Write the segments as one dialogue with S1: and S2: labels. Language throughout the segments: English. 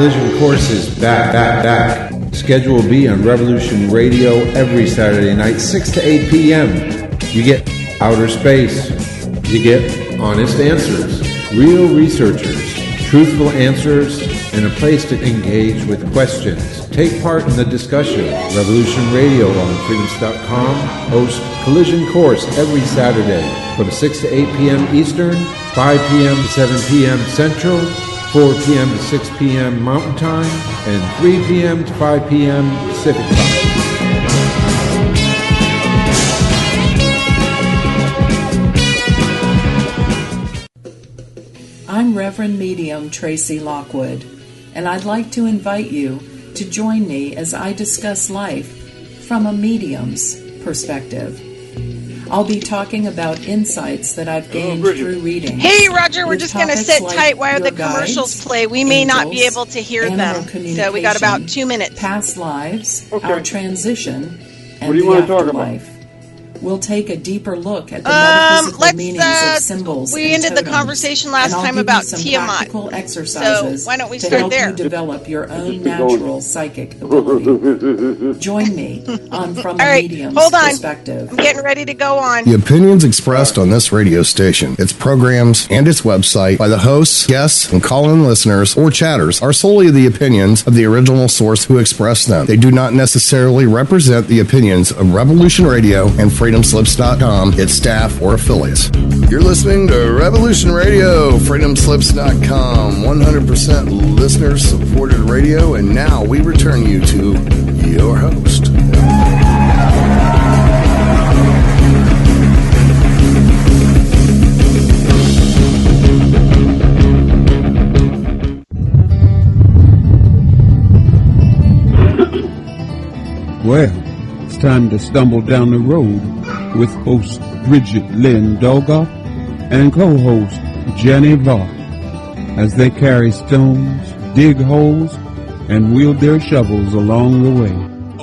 S1: Collision Course is back. Schedule B on Revolution Radio every Saturday night, 6 to 8 p.m. You get outer space. You get honest answers, real researchers, truthful answers, and a place to engage with questions. Take part in the discussion. Revolution Radio on freedoms.com hosts Collision Course every Saturday from 6 to 8 p.m. Eastern, 5 p.m. to 7 p.m. Central, 4 p.m. to 6 p.m. Mountain Time, and 3 p.m. to 5 p.m. Pacific Time.
S2: I'm Reverend Medium Tracy Lockwood, and I'd like to invite you to join me as I discuss life from a medium's perspective. I'll be talking about insights that I've gained through reading.
S3: Hey, Roger, we're just going to sit tight while the commercials play. We may not be able to hear them, so we got about 2 minutes.
S2: Past lives, our transition, and the afterlife. We'll take a deeper look at the metaphysical meanings of symbols.
S3: We ended the conversation last time about Tiamat.
S2: Exercises
S3: so why don't we
S2: to
S3: start
S2: help
S3: there?
S2: you develop your own natural psychic ability. Join me on From a Medium's Perspective.
S3: I'm getting ready to go on.
S4: The opinions expressed on this radio station, its programs, and its website by the hosts, guests, and call-in listeners or chatters are solely the opinions of the original source who expressed them. They do not necessarily represent the opinions of Revolution Radio and freedomslips.com, its staff, or affiliates. You're listening to Revolution Radio, freedomslips.com, 100% listener-supported radio, and now we return you to your host.
S5: Well, it's time to stumble down the road with host Bridgette Lyn Dolgoff and co-host Jenny Vaught as they carry stones, dig holes, and wield their shovels along the way.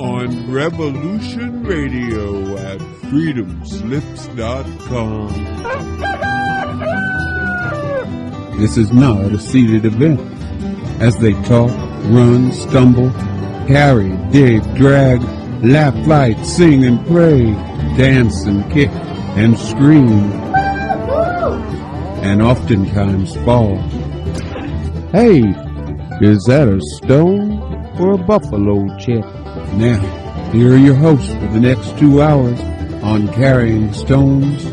S5: On Revolution Radio at freedomslips.com. This is not a seated event. As they talk, run, stumble, carry, dig, drag, laugh, fight, sing, and pray, dance and kick and scream, and oftentimes fall. Hey, is that a stone or a buffalo, Chet? Now, here are your hosts for the next 2 hours on carrying stones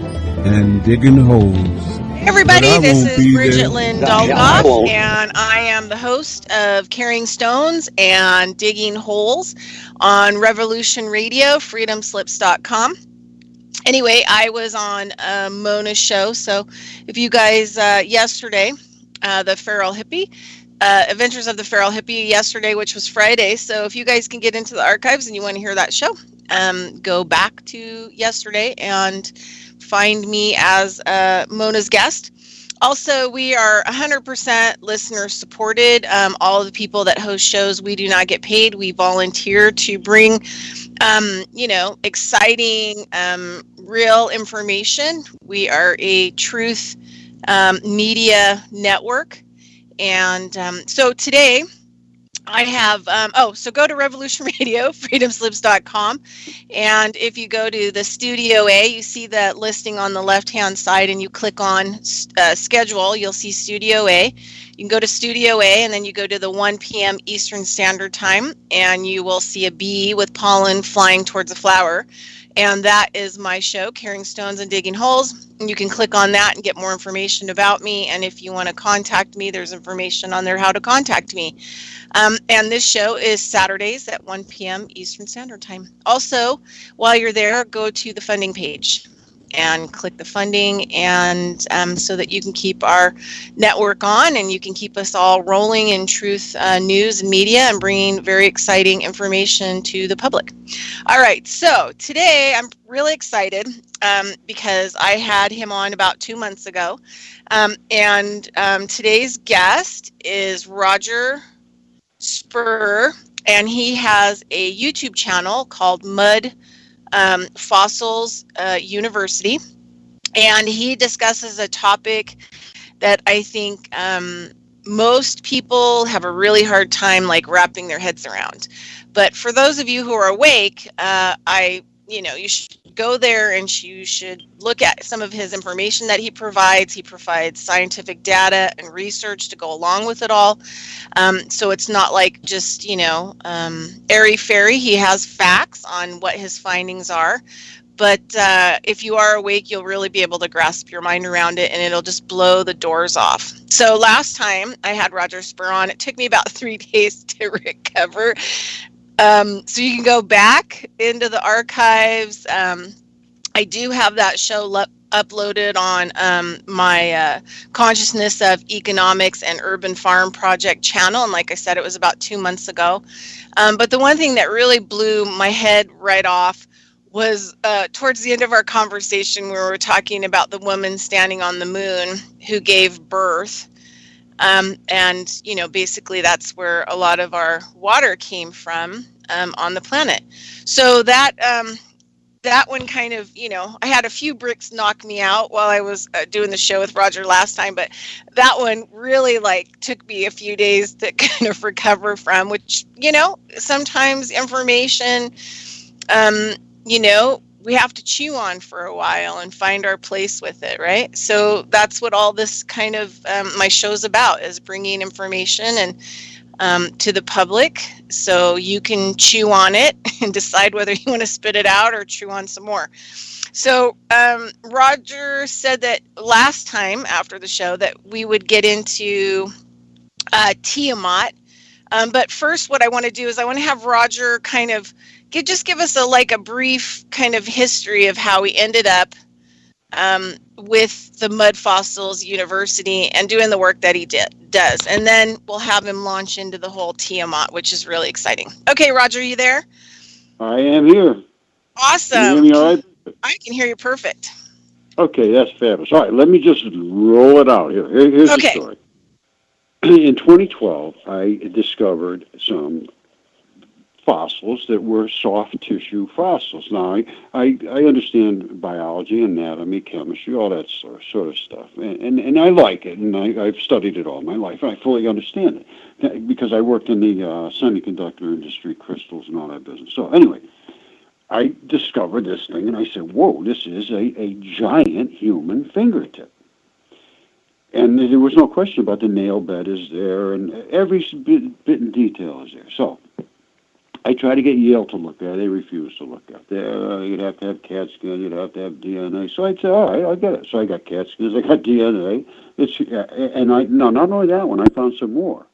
S5: and digging holes.
S3: Hey everybody, this is Bridgette Lyn Dolgoff, and I am the host of Carrying Stones and Digging Holes on Revolution Radio, freedomslips.com. Anyway, I was on Mona's show, so if you guys, yesterday, the Feral Hippie, Adventures of the Feral Hippie yesterday, which was Friday, so if you guys can get into the archives and you want to hear that show, go back to yesterday and find me as Mona's guest. Also, we are 100% listener supported. All of the people that host shows, we do not get paid. We volunteer to bring, exciting, real information. We are a truth media network. And so today I have, so go to Revolution Radio, freedomslips.com, and if you go to the Studio A, you see the listing on the left-hand side, and you click on schedule, you'll see Studio A. You can go to Studio A, and then you go to the 1 p.m. Eastern Standard Time, and you will see a bee with pollen flying towards a flower. And that is my show, Carrying Stones and Digging Holes. And you can click on that and get more information about me. And if you want to contact me, there's information on there how to contact me. And this show is Saturdays at 1 p.m. Eastern Standard Time. Also, while you're there, go to the funding page and click the funding, and so that you can keep our network on and you can keep us all rolling in truth news and media and bringing very exciting information to the public. All right, so today I'm really excited because I had him on about 2 months ago, and today's guest is Roger Spurr, and he has a YouTube channel called Mudfossils University, and he discusses a topic that I think most people have a really hard time like wrapping their heads around. But for those of you who are awake, you should go there and you should look at some of his information that he provides. He provides scientific data and research to go along with it all. So it's not like just, airy-fairy. He has facts on what his findings are. But if you are awake, you'll really be able to grasp your mind around it, and it'll just blow the doors off. So last time I had Roger Spurr on, it took me about 3 days to recover. So you can go back into the archives. I do have that show uploaded on my Consciousness of Economics and Urban Farm Project channel. And like I said, it was about 2 months ago. But the one thing that really blew my head right off was towards the end of our conversation, where we were talking about the woman standing on the moon who gave birth. And, basically that's where a lot of our water came from on the planet. So that one kind of, I had a few bricks knock me out while I was doing the show with Roger last time, but that one really took me a few days to kind of recover from, which, sometimes information, we have to chew on for a while and find our place with it, right? So that's what all this kind of my show's about, is bringing information and to the public so you can chew on it and decide whether you want to spit it out or chew on some more. So Roger said that last time after the show that we would get into Tiamat. But first, what I want to do is I want to have Roger kind of give us a brief kind of history of how we ended up with the Mud Fossils University and doing the work that he does. And then we'll have him launch into the whole Tiamat, which is really exciting. Okay, Roger, you there?
S6: I am here.
S3: Awesome.
S6: Can you hear me all right?
S3: I can hear you perfect.
S6: Okay, that's fabulous. All right, let me just roll it out here. Here's the story. In 2012, I discovered some fossils that were soft tissue fossils. Now, I understand biology, anatomy, chemistry, all that sort of stuff, and I like it, and I've studied it all my life, and I fully understand it because I worked in the semiconductor industry, crystals, and all that business. So anyway, I discovered this thing, and I said, whoa, this is a giant human fingertip. And there was no question about the nail bed is there, and every bit and detail is there. So I tried to get Yale to look at it. They refused to look at it. You'd have to have CAT scan. You'd have to have DNA. So I said, all right, I get it. So I got CAT scans. I got DNA. Not only that one, I found some more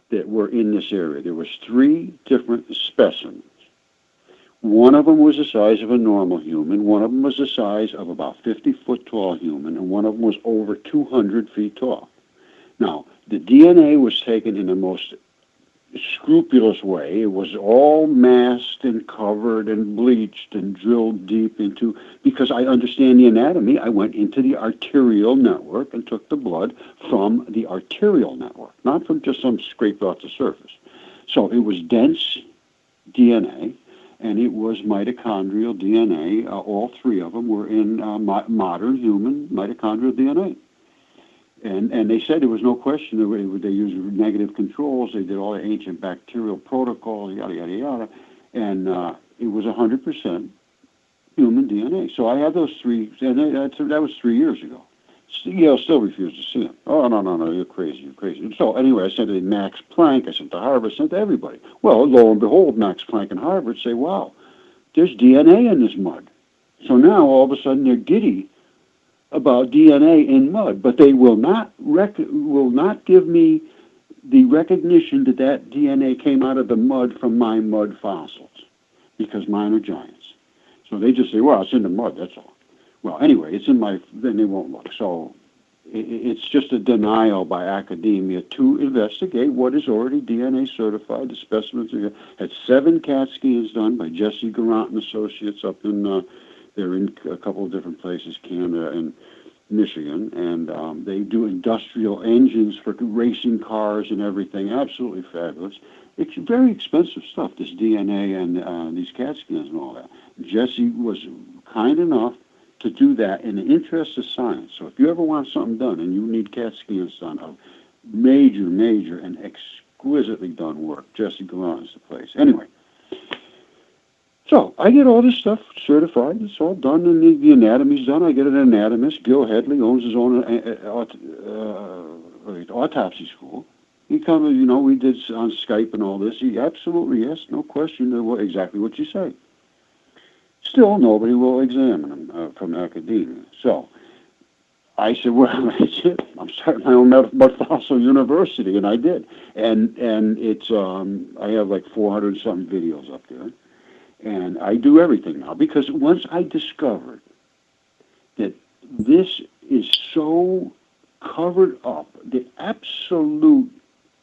S6: that were in this area. There was 3 different specimens. One of them was the size of a normal human. One of them was the size of about 50-foot tall human, and one of them was over 200 feet tall. Now, the DNA was taken in the most scrupulous way. It was all masked and covered and bleached and drilled deep into, because I understand the anatomy, I went into the arterial network and took the blood from the arterial network, not from just some scraped off the surface. So it was dense DNA, and it was mitochondrial DNA. All 3 of them were in modern human mitochondrial DNA. And they said there was no question. They used negative controls. They did all the ancient bacterial protocols, yada, yada, yada. And it was 100% human DNA. So I had those 3, and that was 3 years ago. Yale still refused to see them. Oh, no, you're crazy. And so anyway, I sent it to Max Planck, I sent to Harvard, I sent to everybody. Well, lo and behold, Max Planck and Harvard say, wow, there's DNA in this mud. So now all of a sudden they're giddy about DNA in mud, but they will not give me the recognition that DNA came out of the mud from my mud fossils, because mine are giants. So they just say, well, it's in the mud, that's all. Well, anyway, it's in then they won't look. So it's just a denial by academia to investigate what is already DNA certified. The specimens had 7 CAT scans done by Jesse Garant and Associates up in, they're in a couple of different places, Canada and Michigan, and they do industrial engines for racing cars and everything. Absolutely fabulous. It's very expensive stuff, this DNA and these CAT scans and all that. Jesse was kind enough to do that in the interest of science. So if you ever want something done and you need CAT scans done of major, and exquisitely done work. Jesse Gallant is the place. Anyway, so I get all this stuff certified. It's all done, and the anatomy's done. I get an anatomist. Gil Headley owns his own autopsy school. He comes, we did on Skype and all this. He absolutely, yes, no question, exactly what you say. Still, nobody will examine him from academia. So I said, well, that's it. I'm starting my own mud fossil university, and I did. And it's I have like 400-something videos up there. And I do everything now, because once I discovered that this is so covered up, the absolute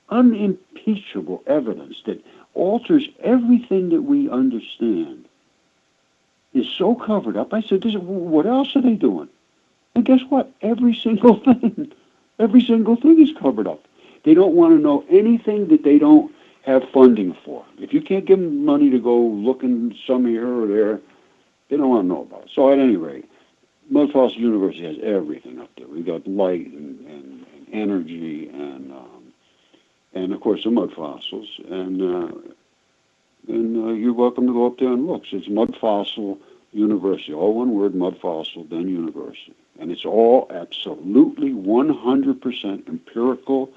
S6: unimpeachable evidence that alters everything that we understand is so covered up, I said, what else are they doing? And guess what? Every single thing is covered up. They don't want to know anything that they don't have funding for. If you can't give them money to go looking some here or there, they don't want to know about it. So at any rate, Mud Fossil University has everything up there. We've got light and energy and of course the mud fossils. And you're welcome to go up there and look. So it's Mud Fossil University, all one word, Mud Fossil, then University. And it's all absolutely 100% empirical,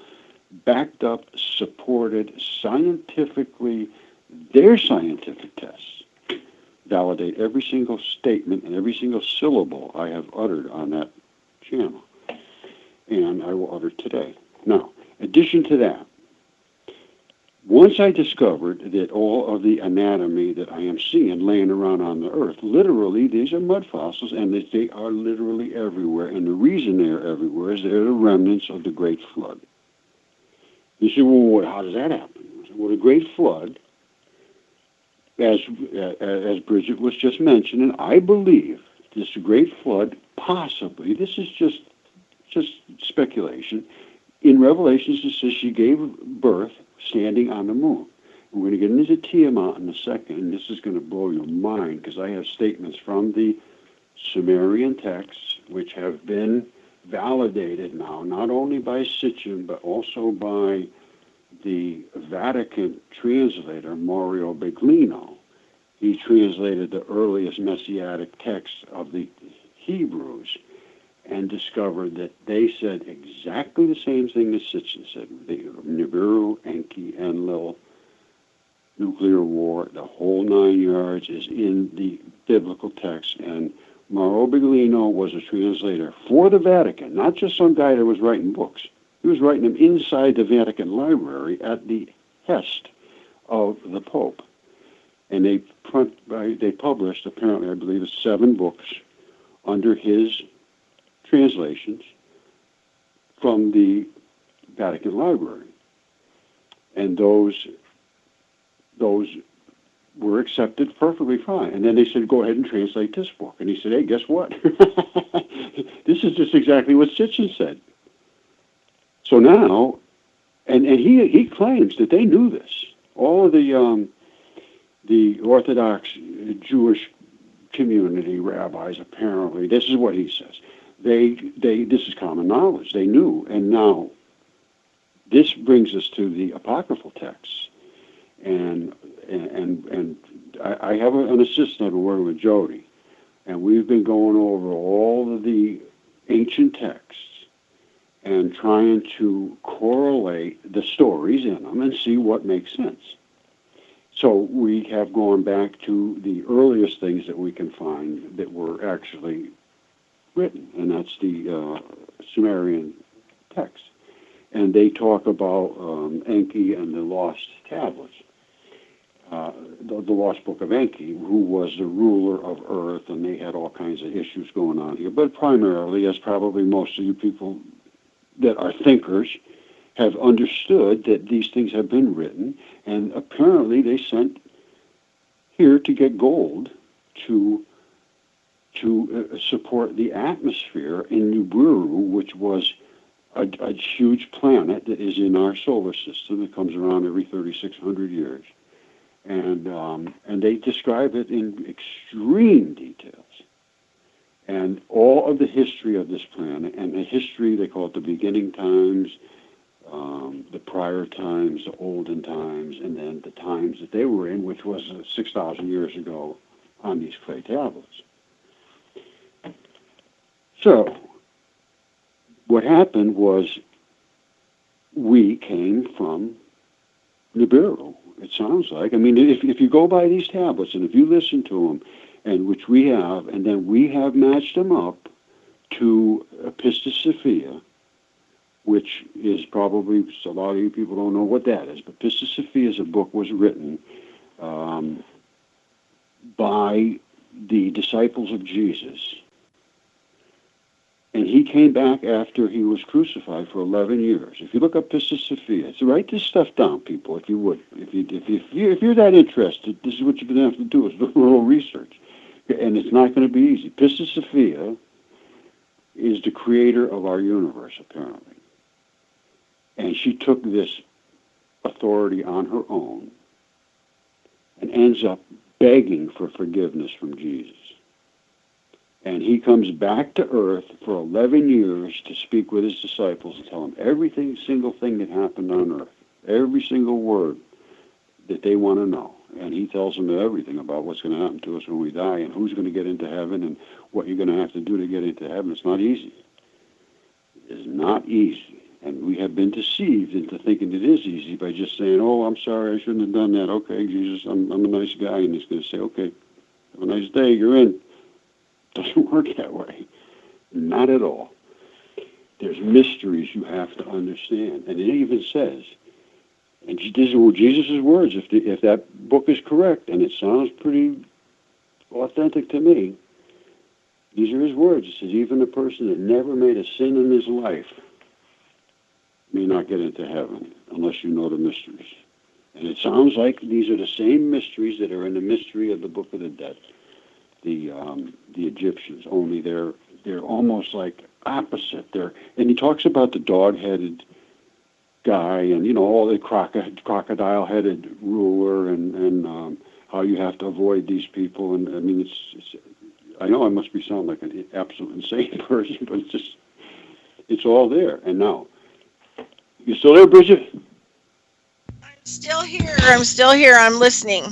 S6: backed up, supported scientifically. Their scientific tests validate every single statement and every single syllable I have uttered on that channel. And I will utter today. Now, in addition to that, once I discovered that all of the anatomy that I am seeing laying around on the earth, literally, these are mud fossils, and that they are literally everywhere. And the reason they are everywhere is they're the remnants of the Great Flood. You say, well, how does that happen? Well, the Great Flood, as Bridgette was just mentioning, I believe this Great Flood possibly, this is just speculation, in Revelations it says she gave birth standing on the moon. We're going to get into Tiamat in a second, and this is going to blow your mind, because I have statements from the Sumerian texts, which have been validated now, not only by Sitchin, but also by the Vatican translator, Mario Biglino. He translated the earliest Messianic texts of the Hebrews and discovered that they said exactly the same thing that Sitchin said. The Nibiru, Enki, Enlil, nuclear war, the whole 9 yards is in the biblical text. And Mauro Biglino was a translator for the Vatican, not just some guy that was writing books. He was writing them inside the Vatican library at the behest of the Pope. And they published, apparently, I believe, 7 books under his translations from the Vatican library. And those were accepted perfectly fine. And then they said, go ahead and translate this book. And he said, hey, guess what? This is just exactly what Sitchin said. So now, and he claims that they knew this. All of the Orthodox Jewish community rabbis, apparently, this is what he says. This is common knowledge. They knew. And now, this brings us to the apocryphal texts. And I have an assistant I've been working with, Jody, and we've been going over all of the ancient texts and trying to correlate the stories in them and see what makes sense. So we have gone back to the earliest things that we can find that were actually written, and that's the Sumerian text. And they talk about Enki and the lost tablets. The lost book of Enki, who was the ruler of Earth, and they had all kinds of issues going on here. But primarily, as probably most of you people that are thinkers have understood, that these things have been written, and apparently they sent here to get gold to support the atmosphere in Nibiru, which was a huge planet that is in our solar system. It comes around every 3,600 years. And they describe it in extreme details. And all of the history of this planet, and the history, they call it the beginning times, the prior times, the olden times, and then the times that they were in, which was 6,000 years ago on these clay tablets. So, what happened was we came from Nibiru, it sounds like. I mean, if you go by these tablets and if you listen to them, and which we have, and then we have matched them up to Pistis Sophia, which is probably, a lot of you people don't know what that is, but Pistis Sophia is a book was written by the disciples of Jesus. And he came back after he was crucified for 11 years. If you look up Pistis Sophia, so write this stuff down, people, if you would. If you're that interested, this is what you're going to have to do, is do a little research. And it's not going to be easy. Pistis Sophia is the creator of our universe, apparently. And she took this authority on her own and ends up begging for forgiveness from Jesus. And he comes back to earth for 11 years to speak with his disciples and tell them every single thing that happened on earth, every single word that they want to know. And he tells them everything about what's going to happen to us when we die and who's going to get into heaven and what you're going to have to do to get into heaven. It's not easy. It's not easy. And we have been deceived into thinking it is easy by just saying, oh, I'm sorry, I shouldn't have done that. Okay, Jesus, I'm a nice guy. And he's going to say, okay, have a nice day, you're in. Doesn't work that way. Not at all. There's mysteries you have to understand. And it even says, and these are Jesus' words, if that book is correct, and it sounds pretty authentic to me, these are his words. It says, even a person that never made a sin in his life may not get into heaven unless you know the mysteries. And it sounds like these are the same mysteries that are in the mystery of the Book of the Dead, the Egyptians, only they're almost like opposite. And he talks about the dog-headed guy and, you know, all the crocodile-headed ruler and how you have to avoid these people. And, I mean, it's I know I must be sound like an absolute insane person, but it's all there. And now, you still there, Bridgette?
S3: I'm still here. I'm listening.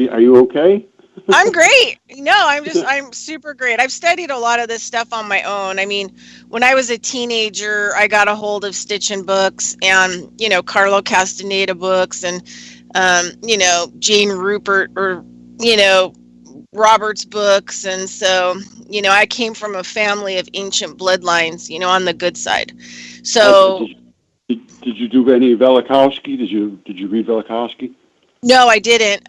S6: Are you okay?
S3: I'm great. No, I'm super great. I've studied a lot of this stuff on my own. I mean, when I was a teenager, I got a hold of Stitchin' books and, you know, Carlo Castaneda books and, you know, Jane Rupert or, you know, Robert's books. And so, you know, I came from a family of ancient bloodlines, you know, on the good side. So
S6: did you do any Velikovsky? Did you read Velikovsky?
S3: No, I didn't.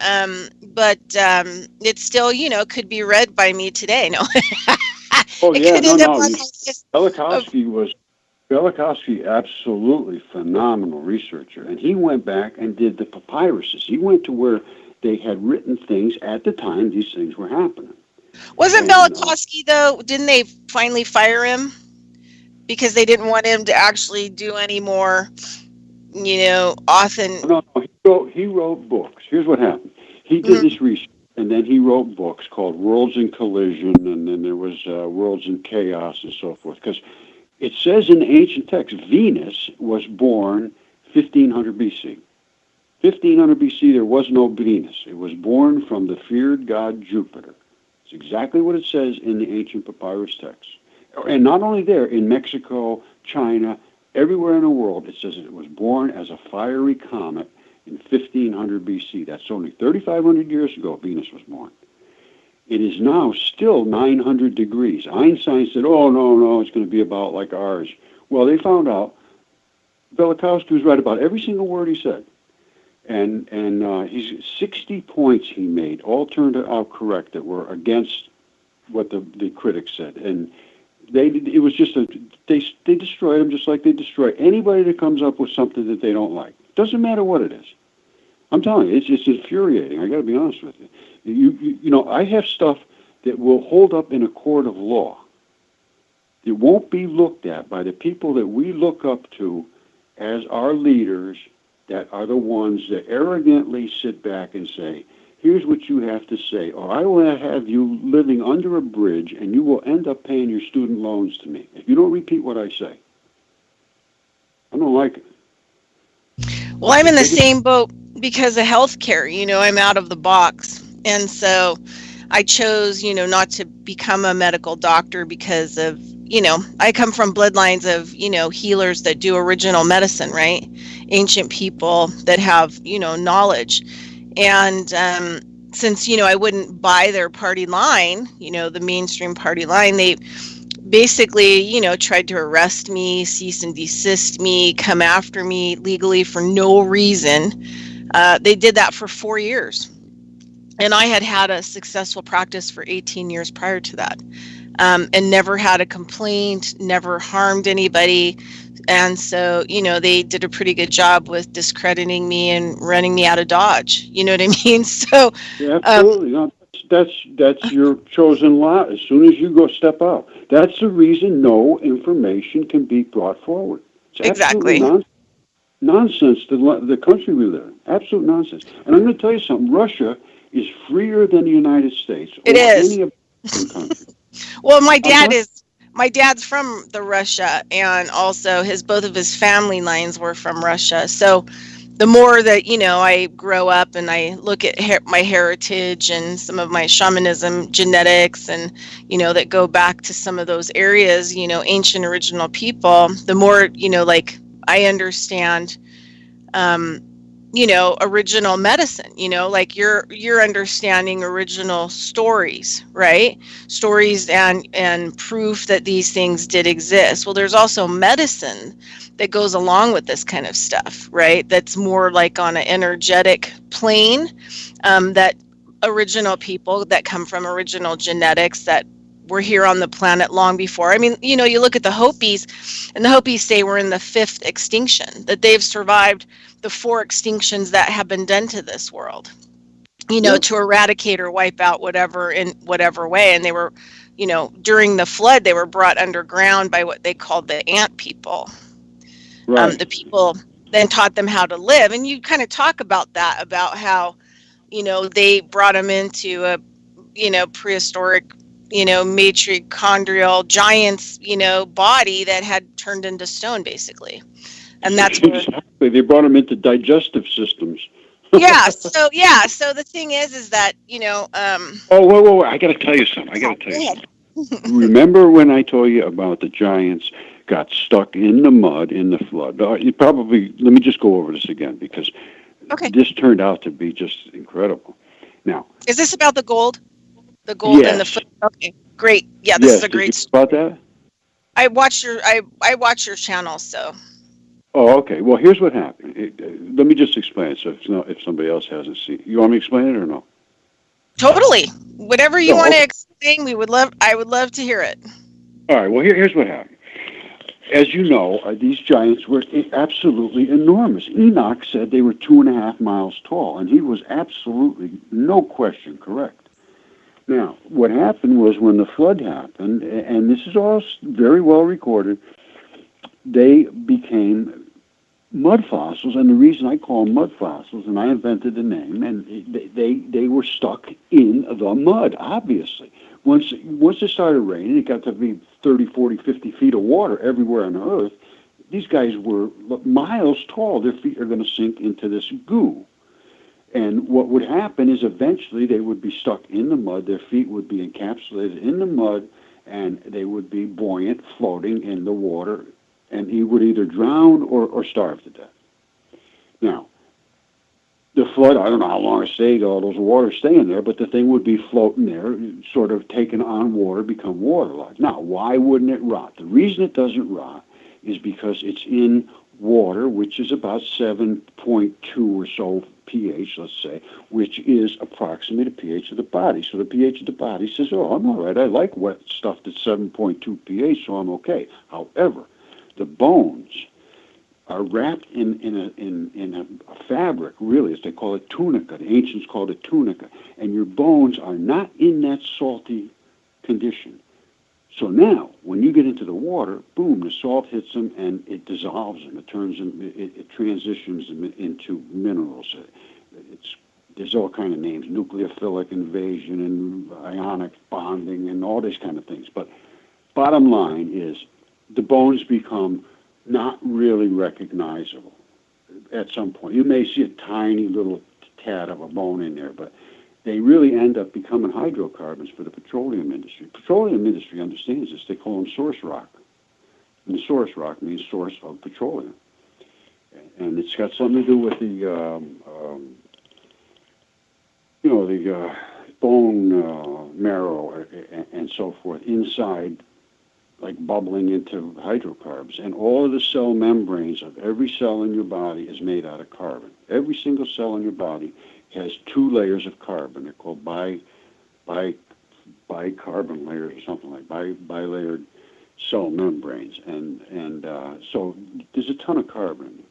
S3: But it still, you know, could be read by me today. No.
S6: Oh, yeah, Velikovsky, absolutely phenomenal researcher. And he went back and did the papyruses. He went to where they had written things at the time these things were happening.
S3: Wasn't Velikovsky, though, didn't they finally fire him? Because they didn't want him to actually do any more, you know,
S6: No, he wrote books. Here's what happened. He did this research, and then he wrote books called Worlds in Collision, and then there was Worlds in Chaos and so forth. Because it says in the ancient text, Venus was born 1500 BC. 1500 BC, there was no Venus. It was born from the feared god Jupiter. It's exactly what it says in the ancient papyrus text. And not only there, in Mexico, China, everywhere in the world, it says it was born as a fiery comet in 1500 BC. That's only 3,500 years ago Venus was born. It is now still 900 degrees. Einstein said, oh, no, it's going to be about like ours. Well, they found out Velikovsky was right about every single word he said. And he's 60 points he made, all turned out correct, that were against what the critics said. And they destroyed him just like they destroy anybody that comes up with something that they don't like. Doesn't matter what it is. I'm telling you, it's infuriating. I got to be honest with you. You know, I have stuff that will hold up in a court of law. It won't be looked at by the people that we look up to as our leaders, that are the ones that arrogantly sit back and say, here's what you have to say, or I will have you living under a bridge and you will end up paying your student loans to me if you don't repeat what I say. I don't like it.
S3: Well, I'm in the same boat because of healthcare. I'm out of the box. And so I chose, not to become a medical doctor because of, I come from bloodlines of, healers that do original medicine, right? Ancient people that have, knowledge. And since, I wouldn't buy their party line, the mainstream party line, they basically, tried to arrest me, cease and desist me, come after me legally for no reason. They did that for 4 years. And I had a successful practice for 18 years prior to that, and never had a complaint, never harmed anybody. And so, they did a pretty good job with discrediting me and running me out of Dodge. You know what I mean? So,
S6: yeah, absolutely. No, that's your chosen lot. As soon as you go step out, that's the reason no information can be brought forward. It's
S3: exactly
S6: nonsense. The country we live in, absolute nonsense. And I'm going to tell you something. Russia is freer than the United States.
S3: It is.
S6: Any of the countries.
S3: Well, my dad's from the Russia, and also both of his family lines were from Russia. So the more that, I grow up and I look at my heritage and some of my shamanism genetics and, that go back to some of those areas, ancient original people, the more, I understand, original medicine, like you're understanding original stories, right? Stories and proof that these things did exist. Well, there's also medicine that goes along with this kind of stuff, right? That's more like on an energetic plane, that original people that come from original genetics that were here on the planet long before. I mean, you look at the Hopis, and the Hopis say we're in the 5th extinction, that they've survived the 4 extinctions that have been done to this world, to eradicate or wipe out whatever in whatever way. And they were, during the flood, they were brought underground by what they called the ant people.
S6: Right.
S3: The people then taught them how to live. And you kind of talk about that, about how, they brought them into a, prehistoric, mitochondrial giants, body that had turned into stone, basically. And that's where,
S6: exactly. They brought them into digestive systems.
S3: So the thing is that,
S6: wait. I got to tell you something. Remember when I told you about the giants got stuck in the mud in the flood? Let me just go over this again, because this turned out to be just incredible. Now,
S3: is this about the gold? The gold
S6: yes.
S3: and the foot? Okay, great. Yeah, this is a great story.
S6: About that?
S3: I watch your channel, so.
S6: Oh, okay. Well, here's what happened. Let me just explain it, so if somebody else hasn't seen it. You want me to explain it or no?
S3: Totally. Whatever you want to explain, I would love to hear it.
S6: All right. Well, here's what happened. As you know, these giants were absolutely enormous. Enoch said they were 2.5 miles tall, and he was absolutely, no question, correct. Now, what happened was when the flood happened, and this is all very well recorded, they became mud fossils, and the reason I call them mud fossils, and I invented the name, and they were stuck in the mud, obviously. Once it started raining, it got to be 30, 40, 50 feet of water everywhere on Earth. These guys were miles tall. Their feet are going to sink into this goo. And what would happen is eventually they would be stuck in the mud. Their feet would be encapsulated in the mud, and they would be buoyant, floating in the water, and he would either drown or starve to death. Now, the flood, I don't know how long it stayed, all those waters staying there, but the thing would be floating there, sort of taken on water, become waterlogged. Now, why wouldn't it rot? The reason it doesn't rot is because it's in water, which is about 7.2 or so pH, let's say, which is approximately the pH of the body. So the pH of the body says, oh, I'm all right. I like wet stuff that's 7.2 pH, so I'm okay. However, the bones are wrapped in a fabric, really, as they call it, tunica. The ancients called it tunica. And your bones are not in that salty condition. So now, when you get into the water, boom, the salt hits them and it dissolves them. It turns them, it transitions them into minerals. There's all kind of names, nucleophilic invasion and ionic bonding and all these kind of things. But bottom line is the bones become not really recognizable at some point. You may see a tiny little tad of a bone in there, but they really end up becoming hydrocarbons for the petroleum industry. Petroleum industry understands this. They call them source rock. And source rock means source of petroleum. And it's got something to do with the bone marrow and so forth inside, like bubbling into hydrocarbons. And all of the cell membranes of every cell in your body is made out of carbon. Every single cell in your body has 2 layers of carbon. They're called bicarbon layers or something like bilayered cell membranes. And so there's a ton of carbon.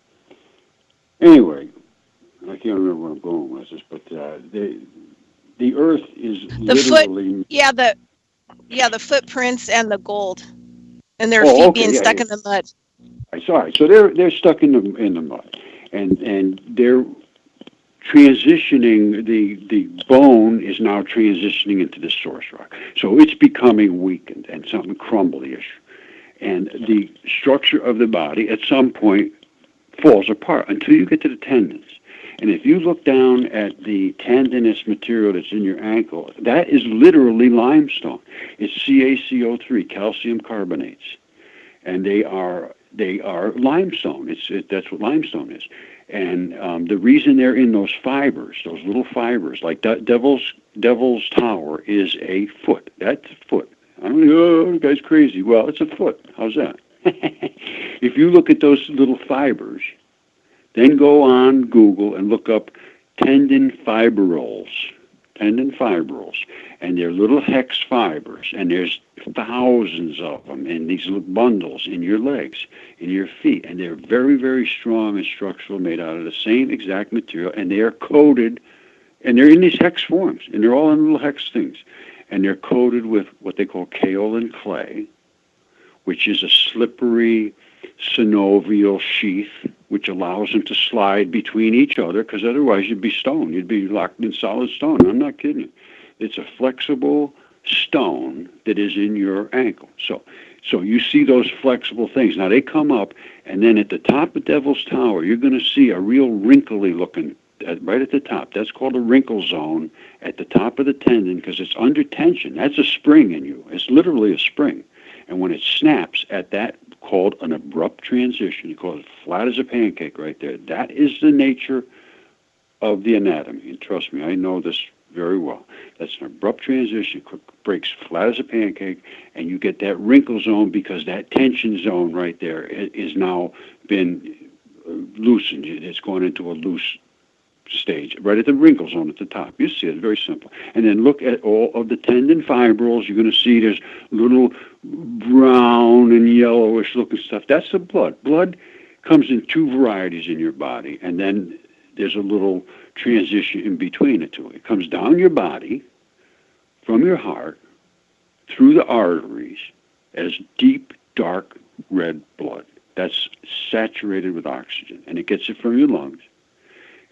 S6: Anyway, I can't remember where I'm going with this, but the Earth is literally...
S3: The footprints and the gold, and their feet being stuck in the mud.
S6: Sorry, so they're stuck in the mud, and they're transitioning. The bone is now transitioning into the source rock, so it's becoming weakened and something crumbly-ish, and the structure of the body at some point falls apart until you get to the tendons. And if you look down at the tendinous material that's in your ankle, that is literally limestone. It's CaCO3, calcium carbonates, and they are limestone. That's what limestone is. And the reason they're in those fibers, those little fibers, like Devil's Tower is a foot. That's a foot. I don't know, oh, the guy's crazy. Well, it's a foot. How's that? If you look at those little fibers, then go on Google and look up tendon fibrils, and they're little hex fibers, and there's thousands of them in these little bundles in your legs, in your feet, and they're very, very strong and structural, made out of the same exact material, and they are coated, and they're in these hex forms, and they're all in little hex things, and they're coated with what they call kaolin clay, which is a slippery synovial sheath, which allows them to slide between each other, because otherwise you'd be stone. You'd be locked in solid stone. I'm not kidding you. It's a flexible stone that is in your ankle. So you see those flexible things. Now, they come up, and then at the top of Devil's Tower, you're going to see a real wrinkly looking, right at the top. That's called a wrinkle zone at the top of the tendon, because it's under tension. That's a spring in you. It's literally a spring. And when it snaps at that, called an abrupt transition, you call it flat as a pancake right there. That is the nature of the anatomy. And trust me, I know this very well. That's an abrupt transition. It breaks flat as a pancake, and you get that wrinkle zone because that tension zone right there is now been loosened. It's gone into a loose stage, right at the wrinkle zone at the top. You see it, very simple. And then look at all of the tendon fibrils. You're going to see there's little brown and yellowish looking stuff. That's the blood. Blood comes in 2 varieties in your body, and then there's a little transition in between the two. It comes down your body from your heart through the arteries as deep, dark red blood. That's saturated with oxygen, and it gets it from your lungs.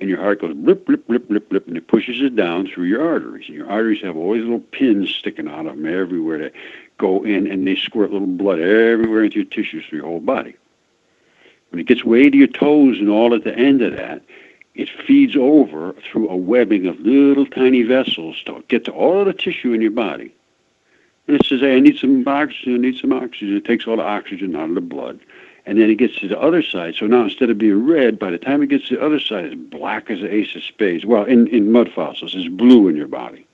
S6: And your heart goes blip, blip, blip, blip, blip, and it pushes it down through your arteries. And your arteries have all these little pins sticking out of them everywhere that go in, and they squirt little blood everywhere into your tissues through your whole body. When it gets way to your toes and all at the end of that, it feeds over through a webbing of little tiny vessels to get to all of the tissue in your body. And it says, hey, I need some oxygen, I need some oxygen. It takes all the oxygen out of the blood. And then it gets to the other side. So now instead of being red, by the time it gets to the other side, it's black as the ace of spades. Well, in mud fossils, it's blue in your body.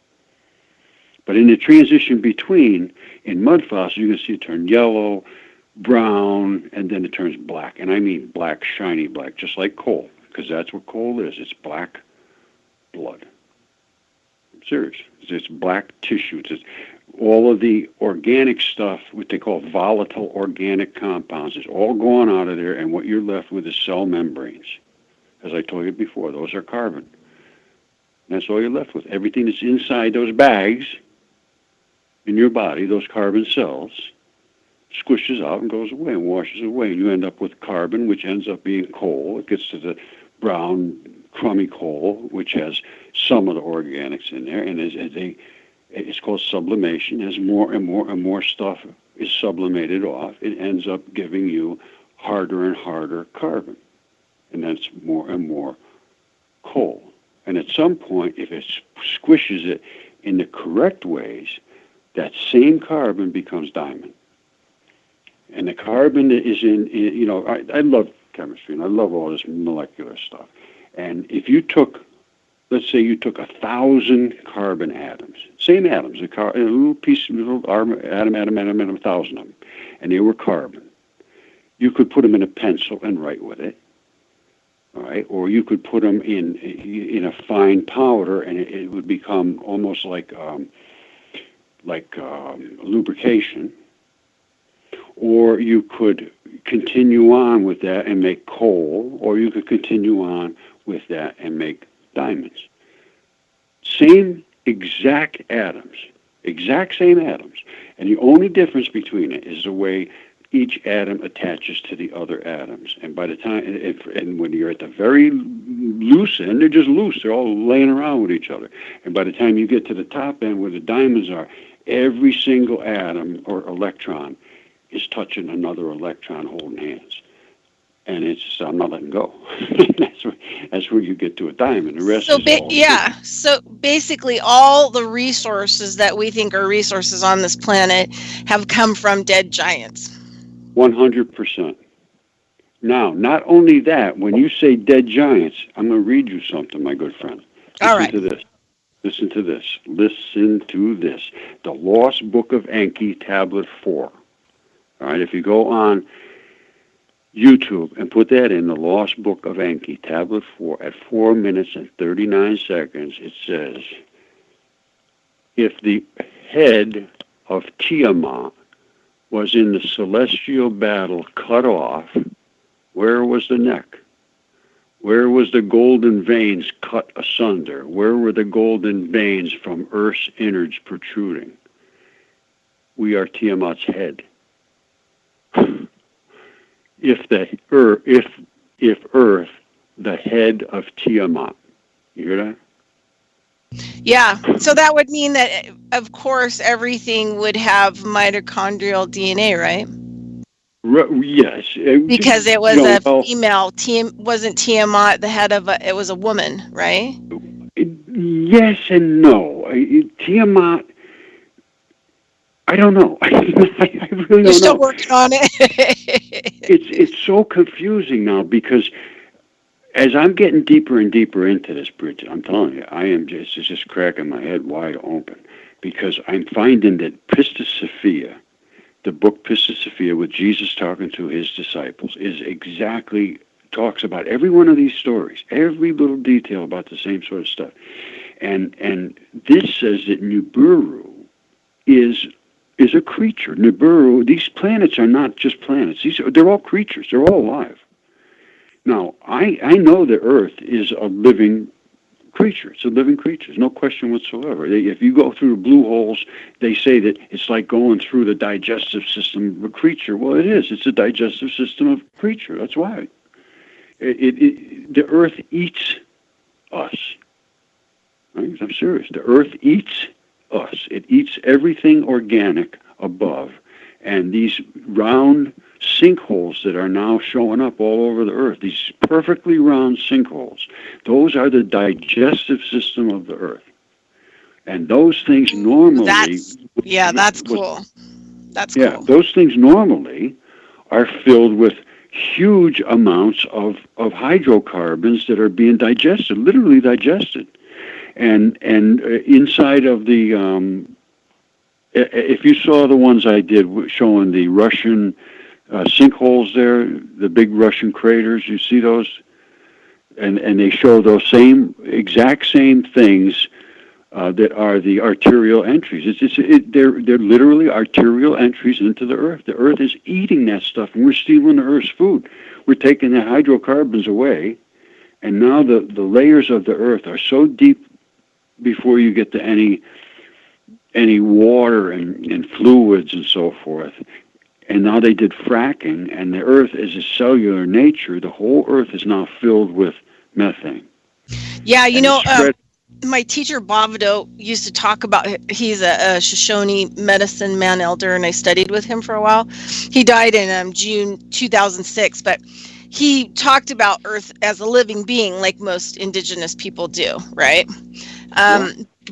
S6: But in the transition between, in mud fossils, you can see it turn yellow, brown, and then it turns black. And I mean black, shiny black, just like coal, because that's what coal is. It's black blood. I'm serious. It's black tissue. It's all of the organic stuff, what they call volatile organic compounds, is all gone out of there, and what you're left with is cell membranes. As I told you before, those are carbon. And that's all you're left with. Everything that's inside those bags in your body, those carbon cells, squishes out and goes away and washes away. And you end up with carbon, which ends up being coal. It gets to the brown, crummy coal, which has some of the organics in there, and it's called sublimation. As more and more and more stuff is sublimated off, it ends up giving you harder and harder carbon. And that's more and more coal. And at some point, if it squishes it in the correct ways, that same carbon becomes diamond. And the carbon that is I love chemistry, and I love all this molecular stuff. And if you took, let's say you took 1,000 carbon atoms, same atoms, a little piece, little atom, 1,000 of them, and they were carbon. You could put them in a pencil and write with it, all right? Or you could put them in a fine powder, and it would become almost like lubrication. Or you could continue on with that and make coal, or you could continue on with that and make diamonds. Same exact atoms, exact same atoms. And the only difference between it is the way each atom attaches to the other atoms. And by the time, and when you're at the very loose end, they're just loose. They're all laying around with each other. And by the time you get to the top end where the diamonds are, every single atom or electron is touching another electron holding hands. And it's just, I'm not letting go. that's where you get to a diamond. The rest is
S3: So basically all the resources that we think are resources on this planet have come from dead giants.
S6: 100%. Now, not only that, when you say dead giants, I'm going to read you something, my good friend. Listen to this. Listen to this. Listen to this. The Lost Book of Enki, Tablet 4. All right, if you go on YouTube and put that in, the Lost Book of Enki, Tablet 4, at 4 minutes and 39 seconds, it says, if the head of Tiamat was in the celestial battle cut off, where was the neck? Where was the golden veins cut asunder? Where were the golden veins from Earth's innards protruding? We are Tiamat's head. If Earth, the head of Tiamat. You hear that?
S3: Yeah. So that would mean that, of course, everything would have mitochondrial DNA, right?
S6: Yes.
S3: Because it was a female. Wasn't Tiamat the head of it was a woman, right?
S6: Yes and no. Tiamat, I don't know. I really don't know.
S3: You're still working on it.
S6: It's so confusing now because as I'm getting deeper and deeper into this, Bridgette, I'm telling you, it's just cracking my head wide open because I'm finding that Pistis Sophia, the book Pistis Sophia with Jesus talking to his disciples, talks about every one of these stories, every little detail about the same sort of stuff. And this says that Nibiru is a creature. Nibiru, these planets are not just planets. They're all creatures. They're all alive. Now, I know the Earth is a living creature. It's a living creature. There's no question whatsoever. If you go through the blue holes, they say that it's like going through the digestive system of a creature. Well, it is. It's a digestive system of a creature. That's why. The Earth eats us. Right? I'm serious. The Earth eats us. It eats everything organic above. And these round sinkholes that are now showing up all over the Earth, these perfectly round sinkholes, those are the digestive system of the Earth. And those things normally...
S3: That's cool. That's cool.
S6: Yeah, those things normally are filled with huge amounts of hydrocarbons that are being digested, literally digested. And inside of the, if you saw the ones I did showing the Russian sinkholes there, the big Russian craters, you see those? And they show those exact same things that are the arterial entries. They're literally arterial entries into the Earth. The Earth is eating that stuff, and we're stealing the Earth's food. We're taking the hydrocarbons away, and now the layers of the Earth are so deep before you get to any water and fluids and so forth. And now they did fracking, and the Earth is a cellular nature. The whole Earth is now filled with methane.
S3: Yeah, my teacher Bovido used to talk about, he's a Shoshone medicine man elder, and I studied with him for a while. He died in June 2006, but he talked about Earth as a living being like most indigenous people do, right?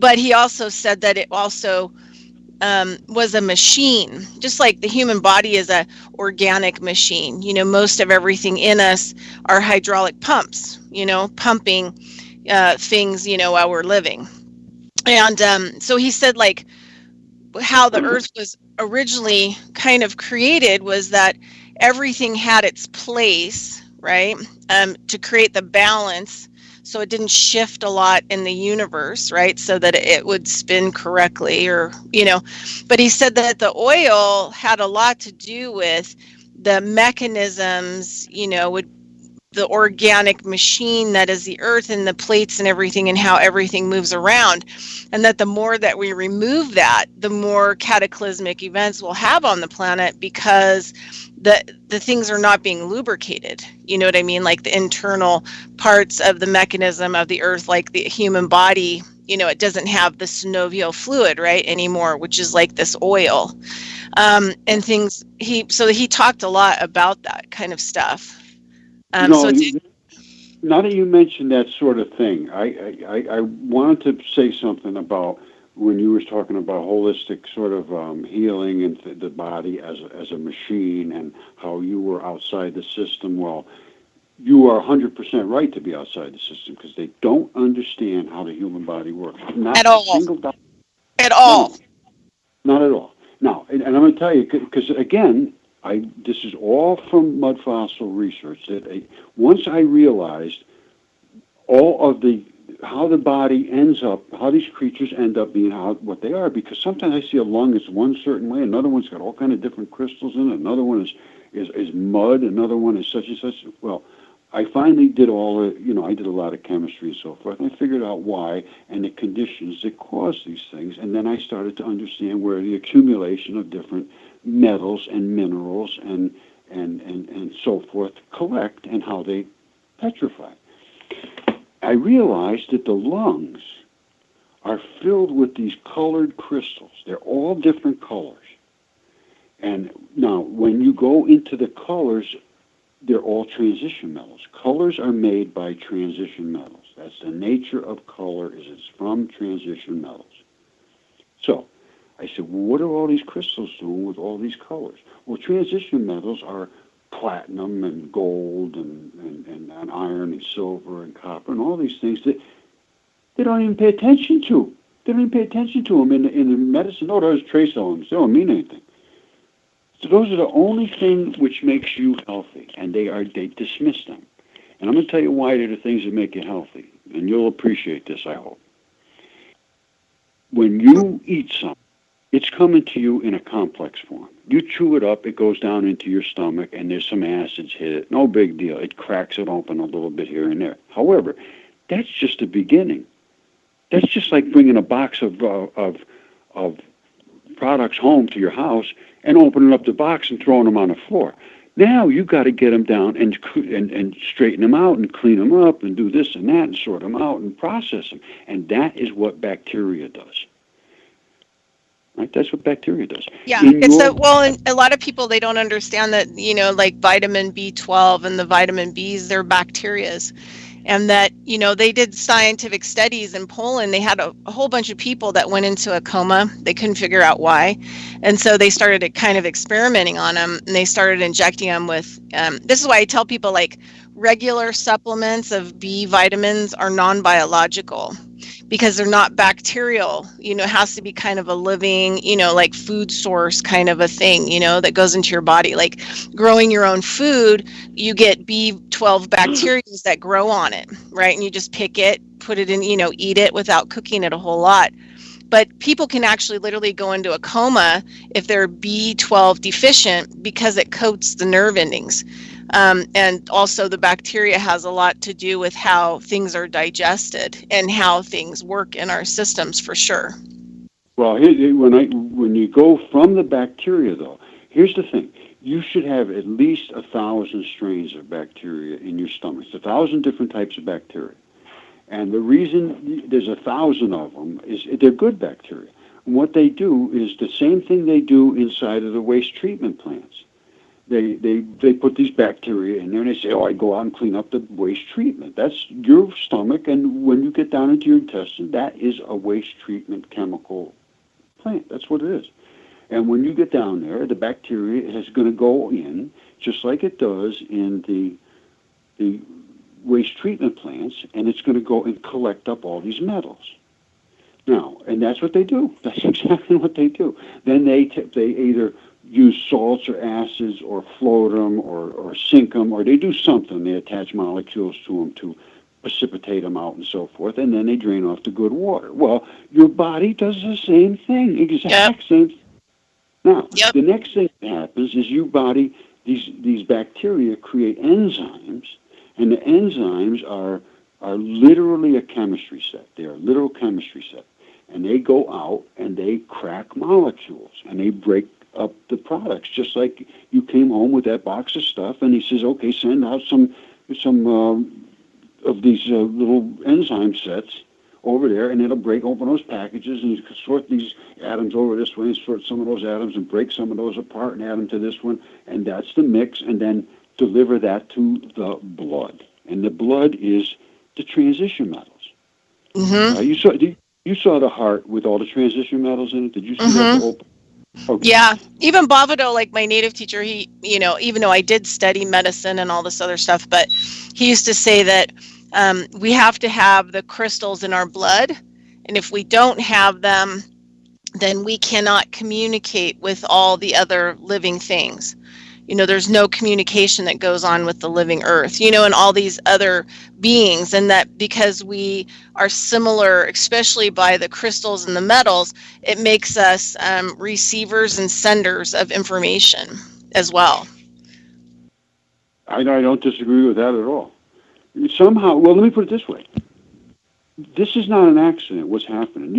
S3: But he also said that it also was a machine, just like the human body is a organic machine. Most of everything in us are hydraulic pumps, pumping things, while we're living. And so he said, like, how the Earth was originally kind of created was that everything had its place, right, to create the balance, so it didn't shift a lot in the universe, right, so that it would spin correctly, or but he said that the oil had a lot to do with the mechanisms, would the organic machine that is the Earth, and the plates and everything, and how everything moves around, and that the more that we remove that, the more cataclysmic events we'll have on the planet, because the things are not being lubricated. You know what I mean? Like the internal parts of the mechanism of the Earth, like the human body, it doesn't have the synovial fluid, right, anymore, which is like this oil, and things. So he talked a lot about that kind of stuff.
S6: Now that you mentioned that sort of thing, I wanted to say something about when you were talking about holistic sort of healing and the body as a machine, and how you were outside the system. Well, you are 100% right to be outside the system, because they don't understand how the human body works. Not
S3: at all. At all.
S6: No, not at all. Now, and I'm going to tell you, because again, this is all from mud fossil research, that once I realized all of how the body ends up, how these creatures end up being what they are, because sometimes I see a lung that's one certain way, another one's got all kind of different crystals in it, another one is mud, another one is such and such. Well, I finally did I did a lot of chemistry and so forth, and I figured out why and the conditions that cause these things, and then I started to understand where the accumulation of different metals and minerals and so forth collect, and how they petrify. I realized that the lungs are filled with these colored crystals. They're all different colors. And now, when you go into the colors, they're all transition metals. Colors are made by transition metals. That's the nature of color, is it's from transition metals. So, I said, well, what are all these crystals doing with all these colors? Well, transition metals are platinum and gold and iron and silver and copper and all these things that they don't even pay attention to. They don't even pay attention to them in the medicine. Oh, those trace elements. They don't mean anything. So those are the only thing which makes you healthy, and they dismiss them. And I'm going to tell you why they're the things that make you healthy, and you'll appreciate this, I hope. When you eat something, it's coming to you in a complex form. You chew it up, it goes down into your stomach, and there's some acids hit it. No big deal. It cracks it open a little bit here and there. However, that's just the beginning. That's just like bringing a box of products home to your house and opening up the box and throwing them on the floor. Now you've got to get them down and straighten them out and clean them up and do this and that and sort them out and process them. And that is what bacteria does. Right? That's what bacteria does.
S3: Yeah, and a lot of people, they don't understand that, like vitamin B12 and the vitamin Bs, they're bacterias. And that, they did scientific studies in Poland. They had a whole bunch of people that went into a coma. They couldn't figure out why. And so they started kind of experimenting on them, and they started injecting them with, this is why I tell people, like, regular supplements of B vitamins are non-biological, because they're not bacterial. It has to be kind of a living, like food source kind of a thing, that goes into your body. Like growing your own food, you get B12 bacteria that grow on it, right? And you just pick it, put it in, eat it without cooking it a whole lot. But people can actually literally go into a coma if they're B12 deficient, because it coats the nerve endings. And also the bacteria has a lot to do with how things are digested and how things work in our systems, for sure.
S6: Well, when you go from the bacteria, though, here's the thing. You should have at least 1,000 strains of bacteria in your stomach. It's 1,000 different types of bacteria. And the reason there's 1,000 of them is they're good bacteria. And what they do is the same thing they do inside of the waste treatment plants. They put these bacteria in there and they say, oh, I go out and clean up the waste treatment. That's your stomach, and when you get down into your intestine, that is a waste treatment chemical plant. That's what it is. And when you get down there, the bacteria is going to go in, just like it does in the waste treatment plants, and it's going to go and collect up all these metals. Now, and that's what they do. That's exactly what they do. Then they either use salts or acids or float them or sink them, or they do something. They attach molecules to them to precipitate them out and so forth, and then they drain off the good water. Well, your body does the same thing, same thing. Now, the next thing that happens is your body, these bacteria create enzymes, and the enzymes are literally a chemistry set. They are a literal chemistry set. And they go out and they crack molecules, and they break up the products, just like you came home with that box of stuff, and he says, okay, send out some of these little enzyme sets over there, and it'll break open those packages, and you can sort these atoms over this way and sort some of those atoms and break some of those apart and add them to this one, and that's the mix, and then deliver that to the blood. And the blood is the transition metals. Mm-hmm. You saw the heart with all the transition metals in it. Did you see that? The whole? Okay.
S3: Yeah, even Bovido, like my native teacher, he, even though I did study medicine and all this other stuff, but he used to say that we have to have the crystals in our blood, and if we don't have them, then we cannot communicate with all the other living things. There's no communication that goes on with the living earth, and all these other beings, and that because we are similar, especially by the crystals and the metals, it makes us receivers and senders of information as well.
S6: I don't disagree with that at all. Somehow, well, let me put it this way. This is not an accident, what's happening.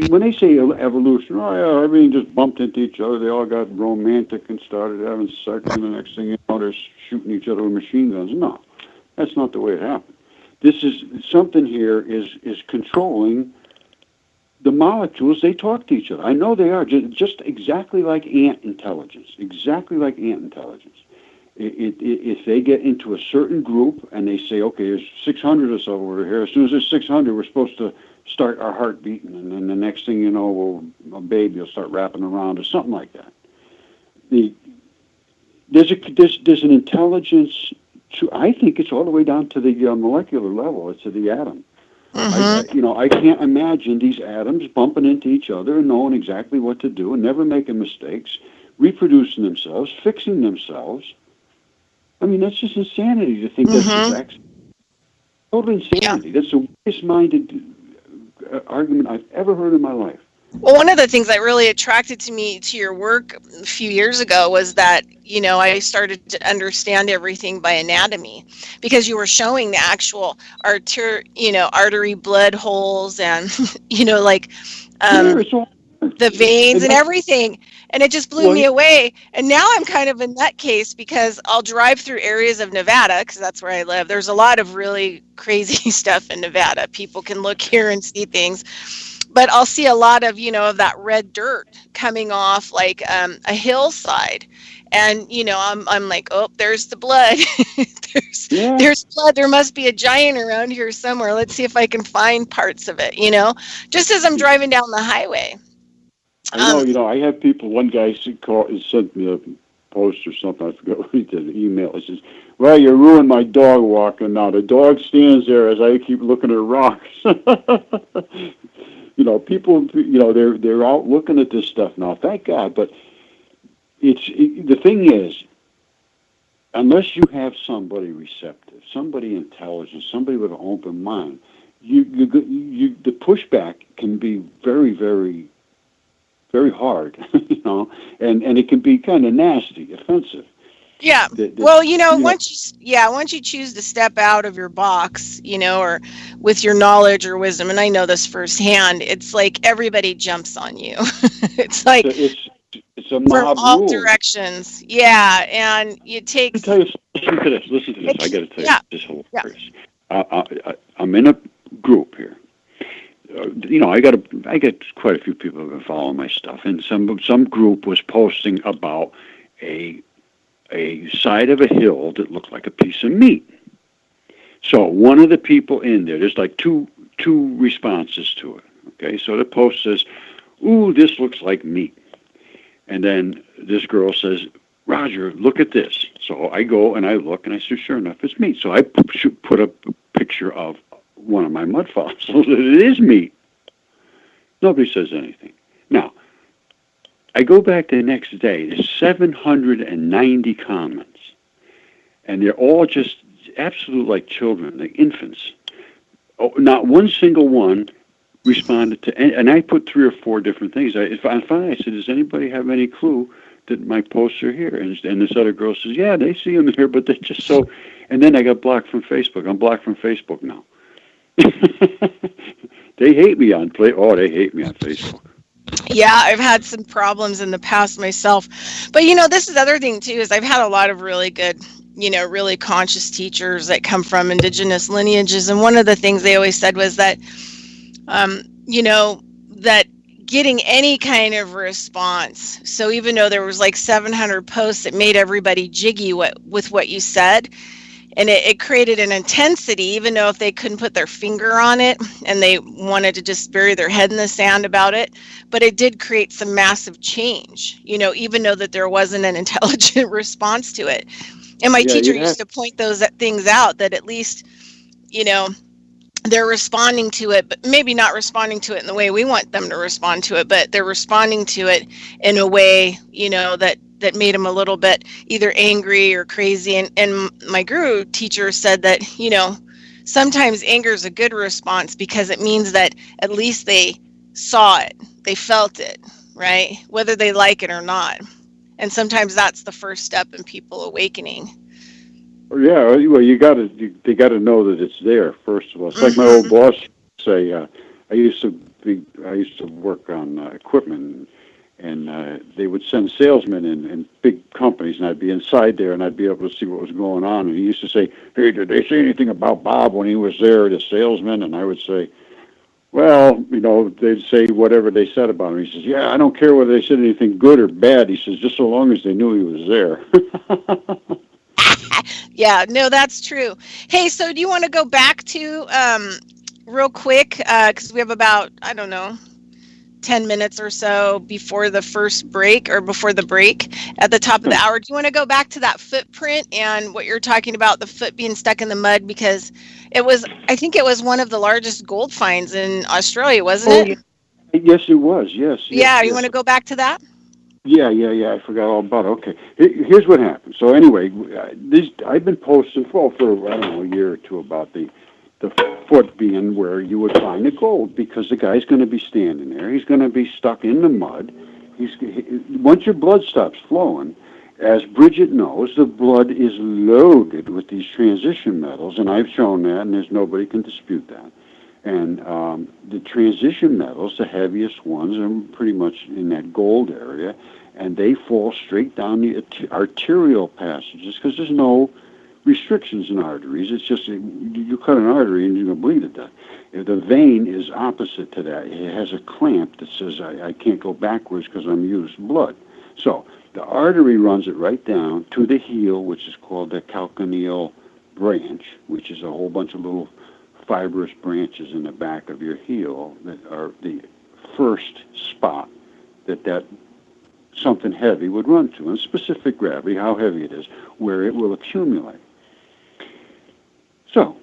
S6: When they say evolution, everything just bumped into each other. They all got romantic and started having sex, and the next thing you know, they're shooting each other with machine guns. No, that's not the way it happened. This is something here is controlling the molecules. They talk to each other. I know they are, just exactly like ant intelligence, If they get into a certain group and they say, okay, there's 600 or so over here, as soon as there's 600, we're supposed to start our heart beating, and then the next thing you know, a baby will start wrapping around or something like that. There's an intelligence I think it's all the way down to the molecular level. It's to the atom. Mm-hmm. I can't imagine these atoms bumping into each other and knowing exactly what to do and never making mistakes, reproducing themselves, fixing themselves. I mean, that's just insanity to think that's total insanity. Yeah. That's the weakest-minded argument I've ever heard in my life.
S3: Well, one of the things that really attracted me to your work a few years ago was that, I started to understand everything by anatomy, because you were showing the actual artery blood holes and, the veins and everything. And it just blew me away. And now I'm kind of in that case, because I'll drive through areas of Nevada, because that's where I live. There's a lot of really crazy stuff in Nevada. People can look here and see things. But I'll see a lot of, of that red dirt coming off like a hillside. And, I'm like, oh, there's the blood. There's blood. There must be a giant around here somewhere. Let's see if I can find parts of it, just as I'm driving down the highway.
S6: I know, I have people, one guy sent me a post or something, I forgot what he did, an email. He says, well, you ruined my dog walking now. The dog stands there as I keep looking at rocks. People, they're out looking at this stuff now, thank God. But the thing is, unless you have somebody receptive, somebody intelligent, somebody with an open mind, the pushback can be very, very, very hard, and it can be kind of nasty, offensive.
S3: Yeah. Once you choose to step out of your box, or with your knowledge or wisdom, and I know this firsthand, it's like everybody jumps on you. It's like
S6: it's a mob
S3: from all
S6: rule.
S3: directions. Yeah, and it takes.
S6: Listen to this. I got to tell you, this is hilarious. I'm in a group here. I got quite a few people who have been following my stuff, and some group was posting about a side of a hill that looked like a piece of meat. So one of the people in there's like two responses to it. Okay, so the post says, "Ooh, this looks like meat," and then this girl says, "Roger, look at this." So I go and I look and I say, "Sure enough, it's meat." So I put up a picture of one of my mud fossils. It is meat. Nobody says anything. Now, I go back the next day. There's 790 comments, and they're all just absolute like children, like infants. Oh, not one single one responded to, and I put 3 or 4 different things. I said, "Does anybody have any clue that my posts are here?" And this other girl says, "Yeah, they see them here, but they just so." And then I got blocked from Facebook. I'm blocked from Facebook now. They hate me on they hate me on Facebook.
S3: Yeah, I've had some problems in the past myself. But this is the other thing too, is I've had a lot of really good, really conscious teachers that come from indigenous lineages. And one of the things they always said was that, that getting any kind of response. So even though there was like 700 posts that made everybody jiggy with what you said, and it created an intensity, even though if they couldn't put their finger on it and they wanted to just bury their head in the sand about it, but it did create some massive change, even though that there wasn't an intelligent response to it. And my teacher used to point those things out, that at least, they're responding to it, but maybe not responding to it in the way we want them to respond to it, but they're responding to it in a way, that made them a little bit either angry or crazy. And my guru teacher said that, sometimes anger is a good response because it means that at least they saw it, they felt it, right? Whether they like it or not. And sometimes that's the first step in people awakening.
S6: Yeah, well, they got to know that it's there first of all. It's like my old boss say. I used to work on equipment, and they would send salesmen in big companies, and I'd be inside there, and I'd be able to see what was going on. And he used to say, "Hey, did they say anything about Bob when he was there, the salesman?" And I would say, "Well, they'd say whatever they said about him." He says, "Yeah, I don't care whether they said anything good or bad." He says, "Just so long as they knew he was there."
S3: Yeah, no, that's true. Hey, so do you want to go back to real quick, because we have about, 10 minutes or so before the first break, or before the break at the top of the hour. Do you want to go back to that footprint and what you're talking about, the foot being stuck in the mud? Because I think it was one of the largest gold finds in Australia, wasn't it?
S6: Yes, it was. Yes.
S3: Yeah, you want to go back to that?
S6: Yeah. I forgot all about it. Okay. Here's what happened. So anyway, I've been posting for a year or two about the foot being where you would find the gold, because the guy's going to be standing there. He's going to be stuck in the mud. Once your blood stops flowing, as Bridgette knows, the blood is loaded with these transition metals, and I've shown that, and nobody can dispute that. And the transition metals, the heaviest ones, are pretty much in that gold area, and they fall straight down the arterial passages, because there's no restrictions in arteries. It's just you cut an artery and you're going to bleed to death. The vein is opposite to that. It has a clamp that says I can't go backwards because I'm using blood. So the artery runs it right down to the heel, which is called the calcaneal branch, which is a whole bunch of little fibrous branches in the back of your heel that are the first spot that something heavy would run to, and specific gravity, how heavy it is, where it will accumulate. So,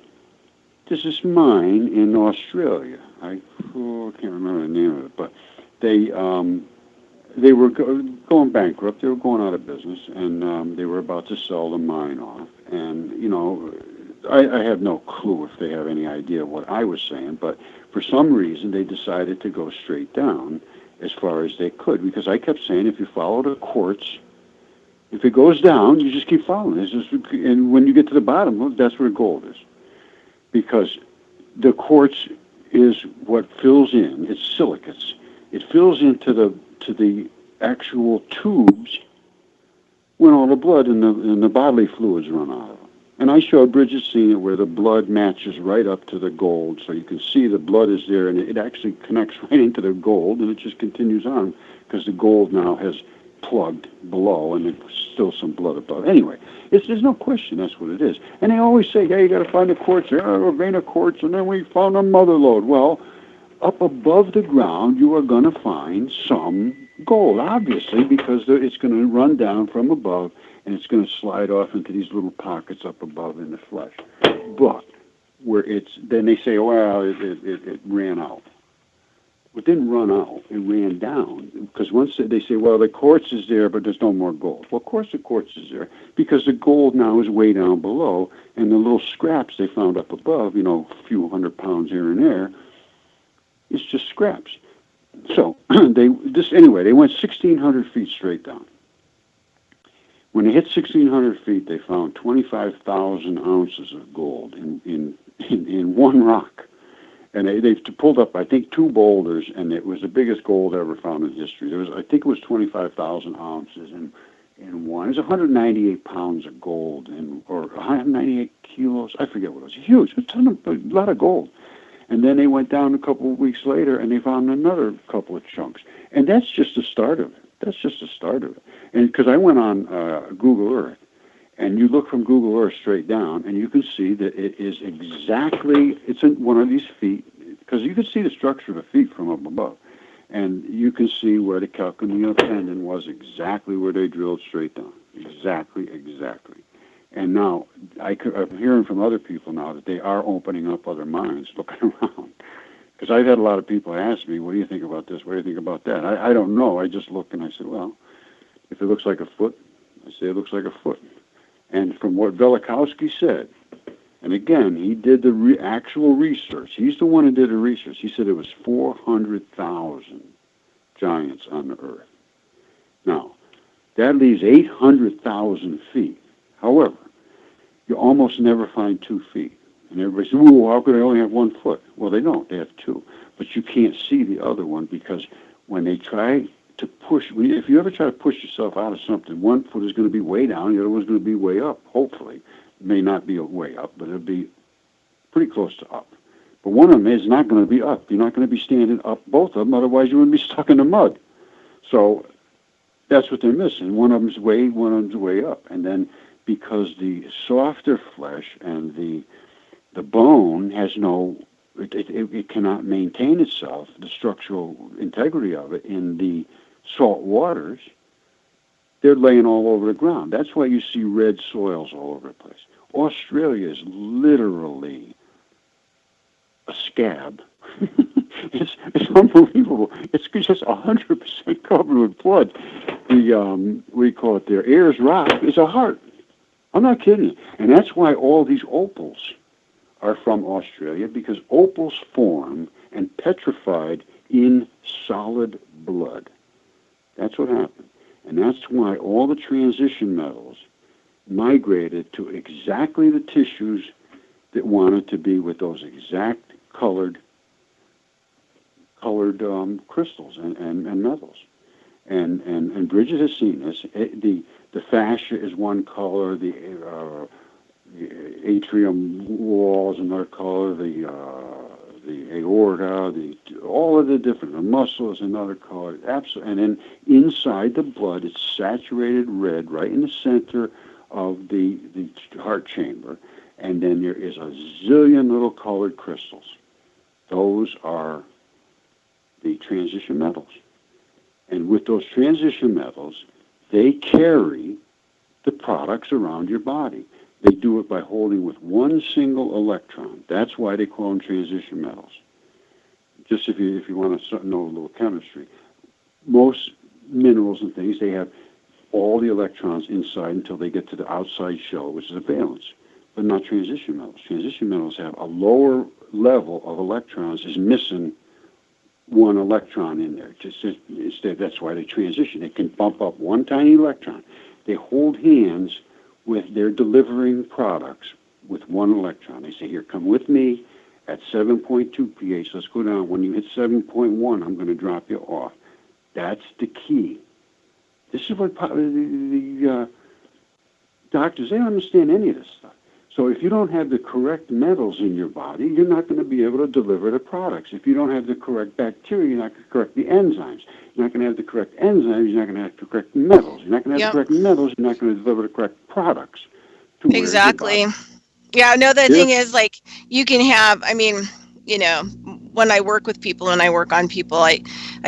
S6: there's this mine in Australia. I can't remember the name of it, but they were going bankrupt. They were going out of business, and they were about to sell the mine off. And, I have no clue if they have any idea what I was saying, but for some reason they decided to go straight down as far as they could, because I kept saying, if you follow the quartz, if it goes down, you just keep following it. And when you get to the bottom, well, that's where gold is. Because the quartz is what fills in, it's silicates. It fills into the actual tubes when all the blood and the bodily fluids run out of them. And I showed Bridget seeing it where the blood matches right up to the gold. So you can see the blood is there, and it actually connects right into the gold, and it just continues on because the gold now has plugged below, and there's still some blood above. Anyway, there's no question that's what it is. And they always say, yeah, you got to find the quartz. There are a vein of quartz, and then we found a mother lode. Well, up above the ground, you are going to find some gold, obviously, because it's going to run down from above, and it's going to slide off into these little pockets up above in the flesh. But then they say, well, it ran out. It didn't run out. It ran down. Because once they say, well, the quartz is there, but there's no more gold. Well, of course the quartz is there, because the gold now is way down below, and the little scraps they found up above, a few 100 pounds here and there, it's just scraps. So they went 1,600 feet straight down. When they hit 1,600 feet, they found 25,000 ounces of gold in one rock. And they pulled up, I think, 2 boulders, and it was the biggest gold ever found in history. I think it was 25,000 ounces in one. It was 198 pounds of gold, or 198 kilos. I forget what it was. Huge, a lot of gold. And then they went down a couple of weeks later, and they found another couple of chunks. And that's just the start of it. And because I went on Google Earth, and you look from Google Earth straight down, and you can see that it is it's in one of these feet, because you can see the structure of the feet from up above. And you can see where the calcaneal tendon was, exactly where they drilled straight down. Exactly. And now, I'm hearing from other people now that they are opening up other mines, looking around. Because I've had a lot of people ask me, what do you think about this? What do you think about that? I don't know. I just look and I said, well, if it looks like a foot, I say it looks like a foot. And from what Velikovsky said, and again, he did the actual research. He's the one who did the research. He said it was 400,000 giants on the Earth. Now, that leaves 800,000 feet. However, you almost never find 2 feet. And everybody says, "Ooh, how could they only have 1 foot?" Well, they don't. They have 2. But you can't see the other one, because when they try to push, if you ever try to push yourself out of something, 1 foot is going to be way down, the other one's going to be way up, hopefully. It may not be way up, but it'll be pretty close to up. But one of them is not going to be up. You're not going to be standing up, both of them, otherwise you wouldn't be stuck in the mud. So that's what they're missing. One of them's way up. And then because the softer flesh and the bone has it cannot maintain itself, the structural integrity of it in the salt waters, they're laying all over the ground. That's why you see red soils all over the place. Australia is literally a scab. It's unbelievable. It's just 100% covered with blood. What do you call it there? Ayers Rock is a heart. I'm not kidding you. And that's why all these opals are from Australia, because opals form and petrified in solid blood. That's what happened. And that's why all the transition metals migrated to exactly the tissues that wanted to be with those exact colored crystals and metals. And Bridget has seen this. The fascia is one color, the atrium wall is another color, the aorta, all of the different, the muscle is another color. Absolutely. And then inside the blood, it's saturated red right in the center of the heart chamber. And then there is a zillion little colored crystals. Those are the transition metals. And with those transition metals, they carry the products around your body. They do it by holding with one single electron. That's why they call them transition metals. Just if you want to know a little chemistry, most minerals and things, they have all the electrons inside until they get to the outside shell, which is a valence, but not transition metals. Transition metals have a lower level of electrons, is missing one electron in there. That's why they transition. They can bump up one tiny electron. They hold hands with their delivering products with one electron. They say, here, come with me at 7.2 pH. Let's go down. When you hit 7.1, I'm going to drop you off. That's the key. This is what the doctors, they don't understand any of this stuff. So if you don't have the correct metals in your body, you're not going to be able to deliver the products. If you don't have the correct bacteria, you're not going to correct the enzymes. You're not going to have the correct enzymes, you're not going to have the correct metals. You're not going to have the correct metals, you're not going to deliver the correct products.
S3: Exactly. Yeah, no, the thing is, like, you can have, I mean, you know, when I work with people and I work on people, I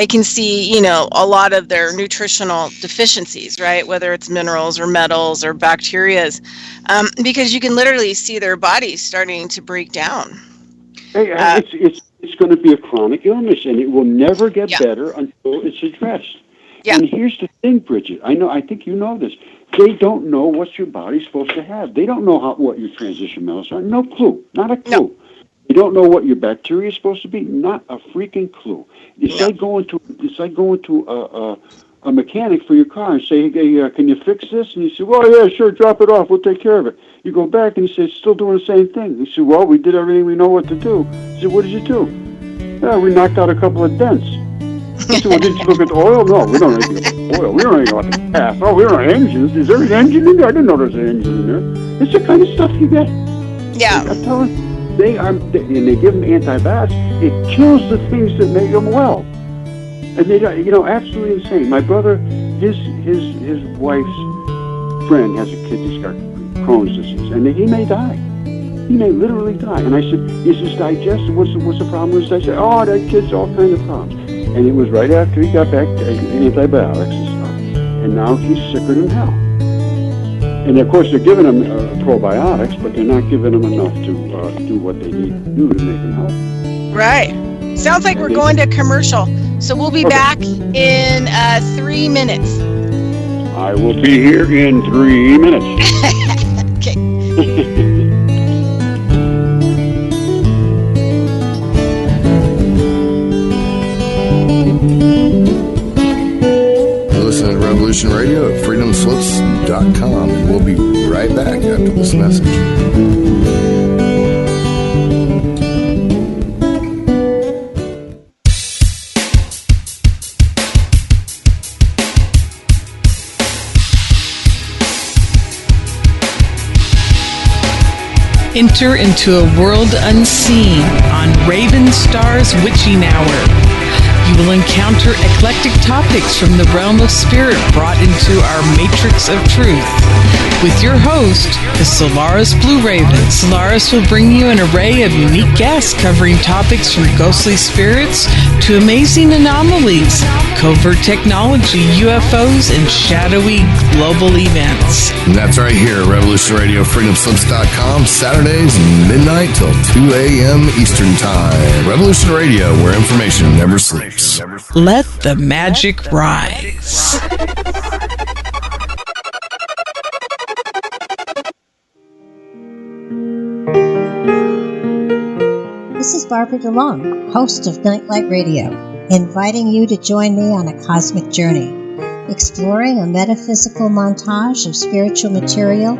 S3: can see, you know, a lot of their nutritional deficiencies, right? Whether it's minerals or metals or bacterias, because you can literally see their bodies starting to break down.
S6: Hey, it's going to be a chronic illness, and it will never get better until it's addressed. Yeah. And here's the thing, Bridgette. I think you know this. They don't know what your body's supposed to have. They don't know what your transition metals are. No clue. Not a clue. No. You don't know what your bacteria is supposed to be. Not a freaking clue. It's like going to a mechanic for your car and say, "Hey, can you fix this?" And you say, "Well, yeah, sure. Drop it off. We'll take care of it." You go back and he says, "Still doing the same thing." You say, "Well, we did everything we know what to do." He said, "What did you do?" "Yeah, we knocked out a couple of dents." He said, "Well, did you look at the oil?" "No, we don't know anything about oil. We don't know about the gas. Oh, we don't know engines. Is there an engine in there? I didn't know there's an engine in there." It's the kind of stuff you get. Yeah. I'm telling you. And they give them antibiotics. It kills the things that make them well, and they, absolutely insane. My brother, his wife's friend has a kid that's got Crohn's disease, and he may die. He may literally die. And I said, "Is his digestive? What's the problem with his digestive?" "Oh, that kid's all kinds of problems." And it was right after he got back to antibiotics and stuff, and now he's sicker than hell. And of course, they're giving them probiotics, but they're not giving them enough to do what they need to do to make them healthy.
S3: Right. Sounds like we're going to commercial. So we'll be back in 3 minutes.
S6: I will be here in 3 minutes.
S3: Okay.
S4: Listen to Revolution Radio at freedomslips.com. And we'll be right back after this message.
S7: Enter into a world unseen on Raven Star's Witching Hour. You will encounter eclectic topics from the realm of spirit brought into our matrix of truth. With your host, the Solaris Blue Raven. Solaris will bring you an array of unique guests covering topics from ghostly spirits to amazing anomalies, covert technology, UFOs, and shadowy global events.
S4: And that's right here at Revolution Radio, freedomslips.com, Saturdays, midnight till 2 a.m. Eastern Time. Revolution Radio, where information never sleeps.
S7: Let the magic rise.
S8: This is Barbara DeLong, host of Nightlight Radio, inviting you to join me on a cosmic journey, exploring a metaphysical montage of spiritual material,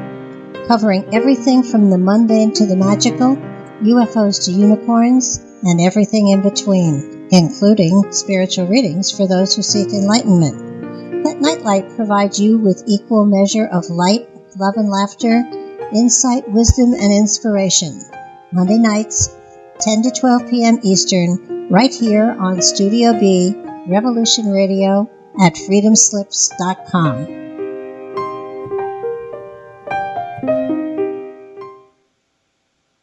S8: covering everything from the mundane to the magical, UFOs to unicorns, and everything in between, including spiritual readings for those who seek enlightenment. Let Nightlight provide you with equal measure of light, love and laughter, insight, wisdom, and inspiration. Monday nights, 10 to 12 p.m. Eastern, right here on Studio B, Revolution Radio at freedomslips.com.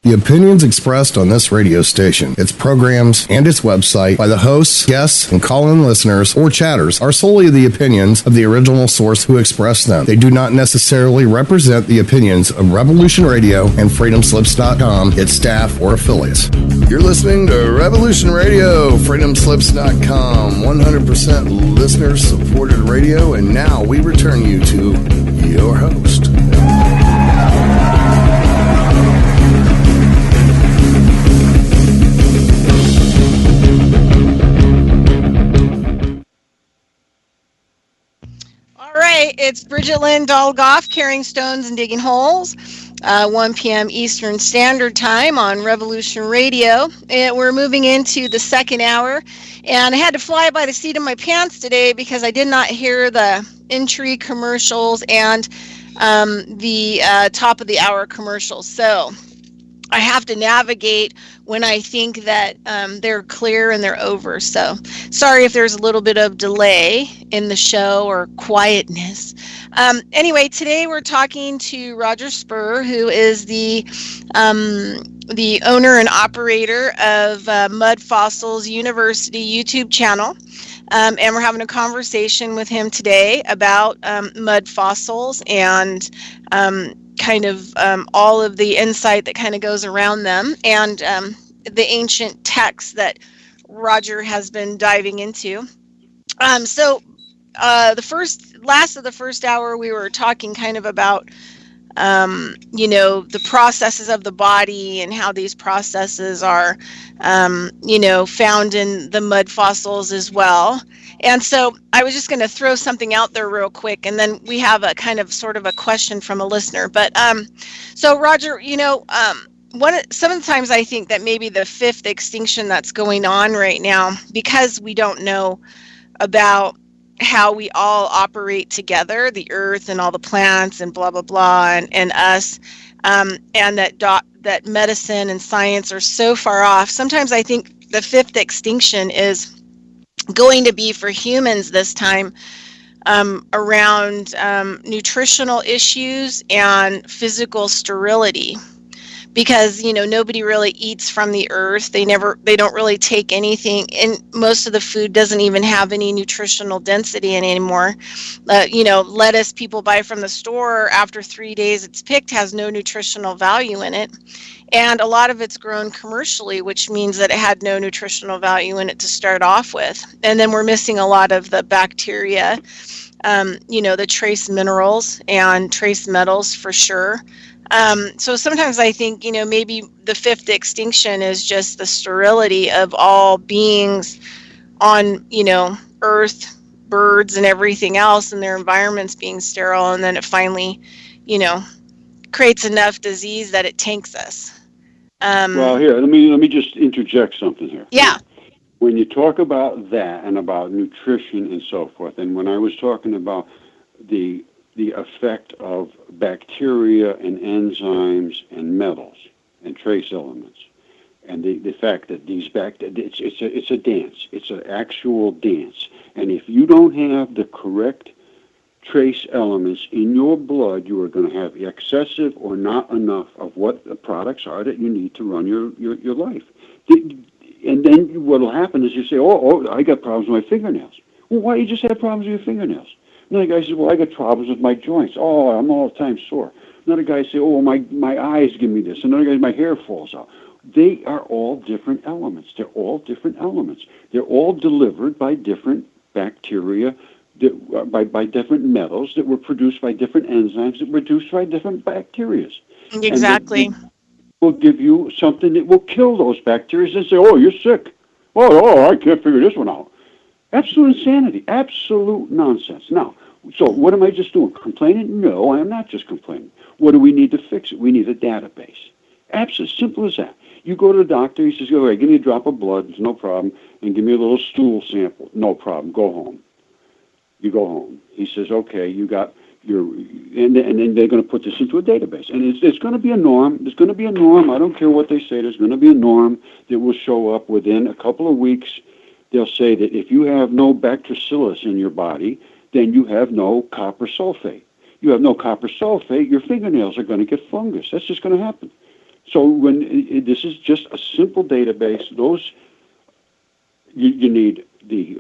S4: The opinions expressed on this radio station, its programs, and its website by the hosts, guests, and call-in listeners or chatters are solely the opinions of the original source who expressed them. They do not necessarily represent the opinions of Revolution Radio and freedomslips.com, its staff, or affiliates. You're listening to Revolution Radio, freedomslips.com, 100% listener-supported radio, and now we return you to your host.
S3: It's Bridgette Lyn Dolgoff, carrying stones and digging holes, 1 p.m. Eastern Standard Time on Revolution Radio. And we're moving into the second hour, and I had to fly by the seat of my pants today because I did not hear the entry commercials, and the top of the hour commercials. So I have to navigate when I think that they're clear and they're over. So sorry if there's a little bit of delay in the show or quietness. Anyway, today we're talking to Roger Spurr, who is the owner and operator of Mud Fossils University YouTube channel. And we're having a conversation with him today about mud fossils and kind of all of the insight that kind of goes around them, and the ancient texts that Roger has been diving into. So last of the first hour, we were talking kind of about the processes of the body and how these processes are, found in the mud fossils as well. And so I was just going to throw something out there real quick, and then we have a kind of sort of a question from a listener. But so Roger, sometimes I think that maybe the fifth extinction that's going on right now, because we don't know about how we all operate together, the earth and all the plants and blah, blah, blah, and us, and that medicine and science are so far off. Sometimes I think the fifth extinction is going to be for humans this time around nutritional issues and physical sterility. Because nobody really eats from the earth. They don't really take anything, and most of the food doesn't even have any nutritional density anymore. Lettuce people buy from the store after 3 days it's picked has no nutritional value in it, and a lot of it's grown commercially, which means that it had no nutritional value in it to start off with. And then we're missing a lot of the bacteria, the trace minerals and trace metals for sure. So sometimes I think, maybe the fifth extinction is just the sterility of all beings on, Earth, birds and everything else, and their environments being sterile. And then it finally, creates enough disease that it tanks us.
S6: Well, here, let me just interject something here.
S3: Yeah.
S6: When you talk about that and about nutrition and so forth, and when I was talking about the effect of bacteria and enzymes and metals and trace elements, and the fact that these it's a dance. It's an actual dance. And if you don't have the correct trace elements in your blood, you are going to have excessive or not enough of what the products are that you need to run your life. And then what will happen is you say, oh, I got problems with my fingernails. Well, why do you just have problems with your fingernails? Another guy says, well, I got problems with my joints. Oh, I'm all the time sore. Another guy says, oh, my eyes give me this. Another guy, my hair falls out. They are all different elements. They're all different elements. They're all delivered by different bacteria, by different metals that were produced by different enzymes that were produced by different bacteria.
S3: Exactly.
S6: And will give you something that will kill those bacteria and say, oh, you're sick. Oh, I can't figure this one out. Absolute insanity, absolute nonsense. Now, so what am I just doing? Complaining? No, I am not just complaining. What do we need to fix it? We need a database. Absolutely simple as that. You go to the doctor, he says, all right, give me a drop of blood, it's no problem, and give me a little stool sample. No problem, go home. You go home. He says, okay, you got your, and then they're going to put this into a database. And it's going to be a norm. There's going to be a norm. I don't care what they say. There's going to be a norm that will show up within a couple of weeks. They'll say that if you have no bacillus in your body, then you have no copper sulfate. You have no copper sulfate, your fingernails are going to get fungus. That's just going to happen. So when this is just a simple database, you need the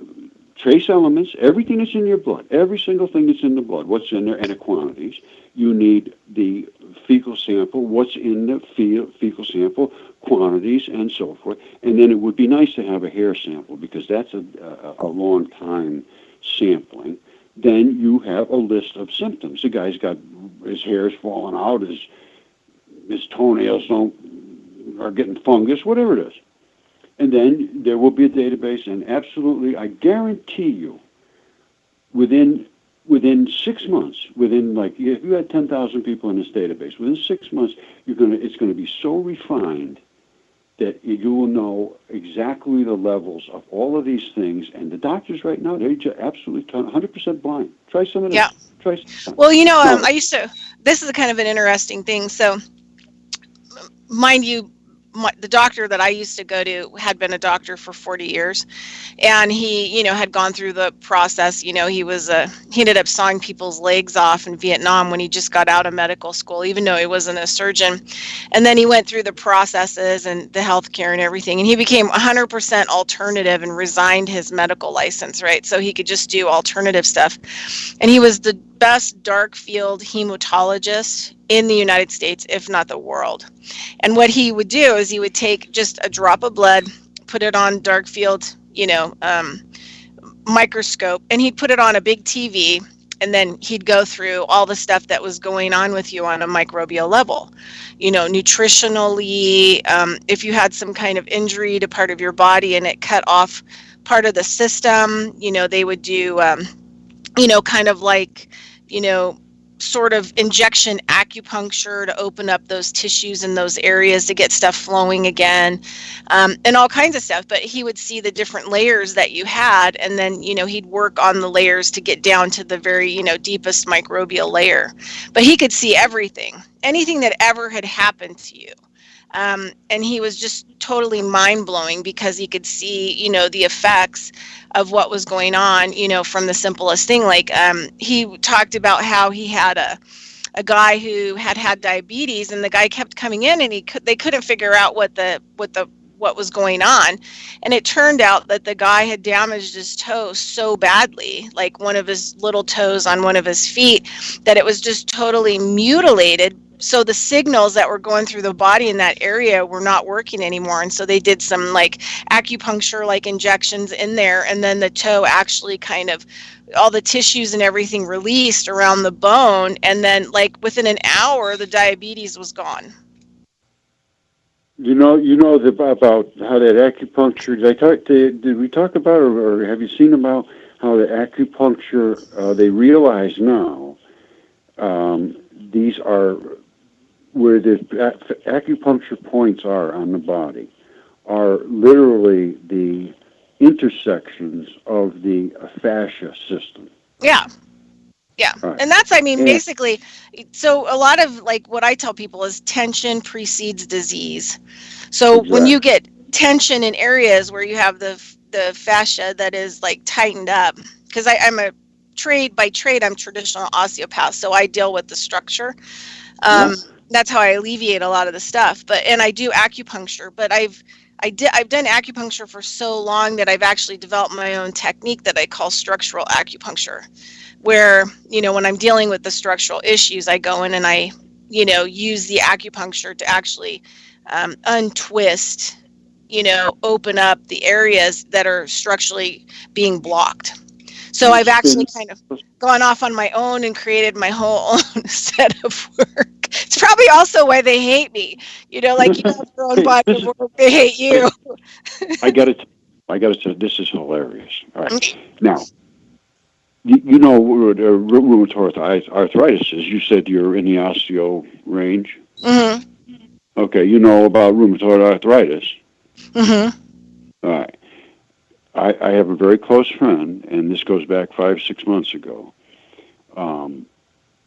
S6: trace elements, everything that's in your blood, every single thing that's in the blood, what's in there, and the quantities. You need the fecal sample, what's in the fecal sample, quantities, and so forth. And then it would be nice to have a hair sample because that's a long time sampling. Then you have a list of symptoms. The guy's got his hair's falling out, his toenails are getting fungus, whatever it is. And then there will be a database, and absolutely, I guarantee you, within 6 months, if you had 10,000 people in this database, within 6 months, it's going to be so refined that you will know exactly the levels of all of these things. And the doctors right now, they're just absolutely 100% blind. Try some of this.
S3: Yeah.
S6: Try some.
S3: Well, I used to, this is kind of an interesting thing. So, mind you, the doctor that I used to go to had been a doctor for 40 years, and he, had gone through the process. He ended up sawing people's legs off in Vietnam when he just got out of medical school, even though he wasn't a surgeon. And then he went through the processes and the healthcare and everything, and he became 100% alternative and resigned his medical license, right? So he could just do alternative stuff. And he was the best dark field hematologist in the United States, if not the world. And what he would do is he would take just a drop of blood, put it on dark field, microscope, and he'd put it on a big TV, and then he'd go through all the stuff that was going on with you on a microbial level, nutritionally, if you had some kind of injury to part of your body and it cut off part of the system, they would do, kind of like, sort of injection acupuncture to open up those tissues in those areas to get stuff flowing again, and all kinds of stuff. But he would see the different layers that you had, and then, he'd work on the layers to get down to the very, deepest microbial layer. But he could see everything, anything that ever had happened to you. And he was just totally mind-blowing because he could see, the effects of what was going on, from the simplest thing. Like he talked about how he had a guy who had diabetes, and the guy kept coming in, and they couldn't figure out what was going on. And it turned out that the guy had damaged his toe so badly, like one of his little toes on one of his feet, that it was just totally mutilated. So the signals that were going through the body in that area were not working anymore. And so they did some like acupuncture, like injections in there. And then the toe actually kind of, all the tissues and everything released around the bone. And then like within an hour, the diabetes was gone.
S6: About how that acupuncture, did we talk about, or have you seen about how the acupuncture, they realize now, these are where the acupuncture points are on the body, are literally the intersections of the fascia system.
S3: Yeah. Yeah. Right. And that's, basically, so a lot of like what I tell people is tension precedes disease. So exactly. When you get tension in areas where you have the fascia that is like tightened up, because I'm a by trade, I'm traditional osteopath, so I deal with the structure. That's how I alleviate a lot of the stuff. And I do acupuncture, but I've done acupuncture for so long that I've actually developed my own technique that I call structural acupuncture, where, when I'm dealing with the structural issues, I go in and I, use the acupuncture to actually untwist, open up the areas that are structurally being blocked. So I've actually kind of gone off on my own and created my whole own set of work. It's probably also why they hate me. Like you have your own body of work, they hate you.
S6: I got to say, this is hilarious. All right. Okay. Now, you know what rheumatoid arthritis is. You said you're in the osteo range. Mm-hmm. Okay, you know about rheumatoid arthritis. Mm-hmm. All right. I have a very close friend, and this goes back 5-6 months ago.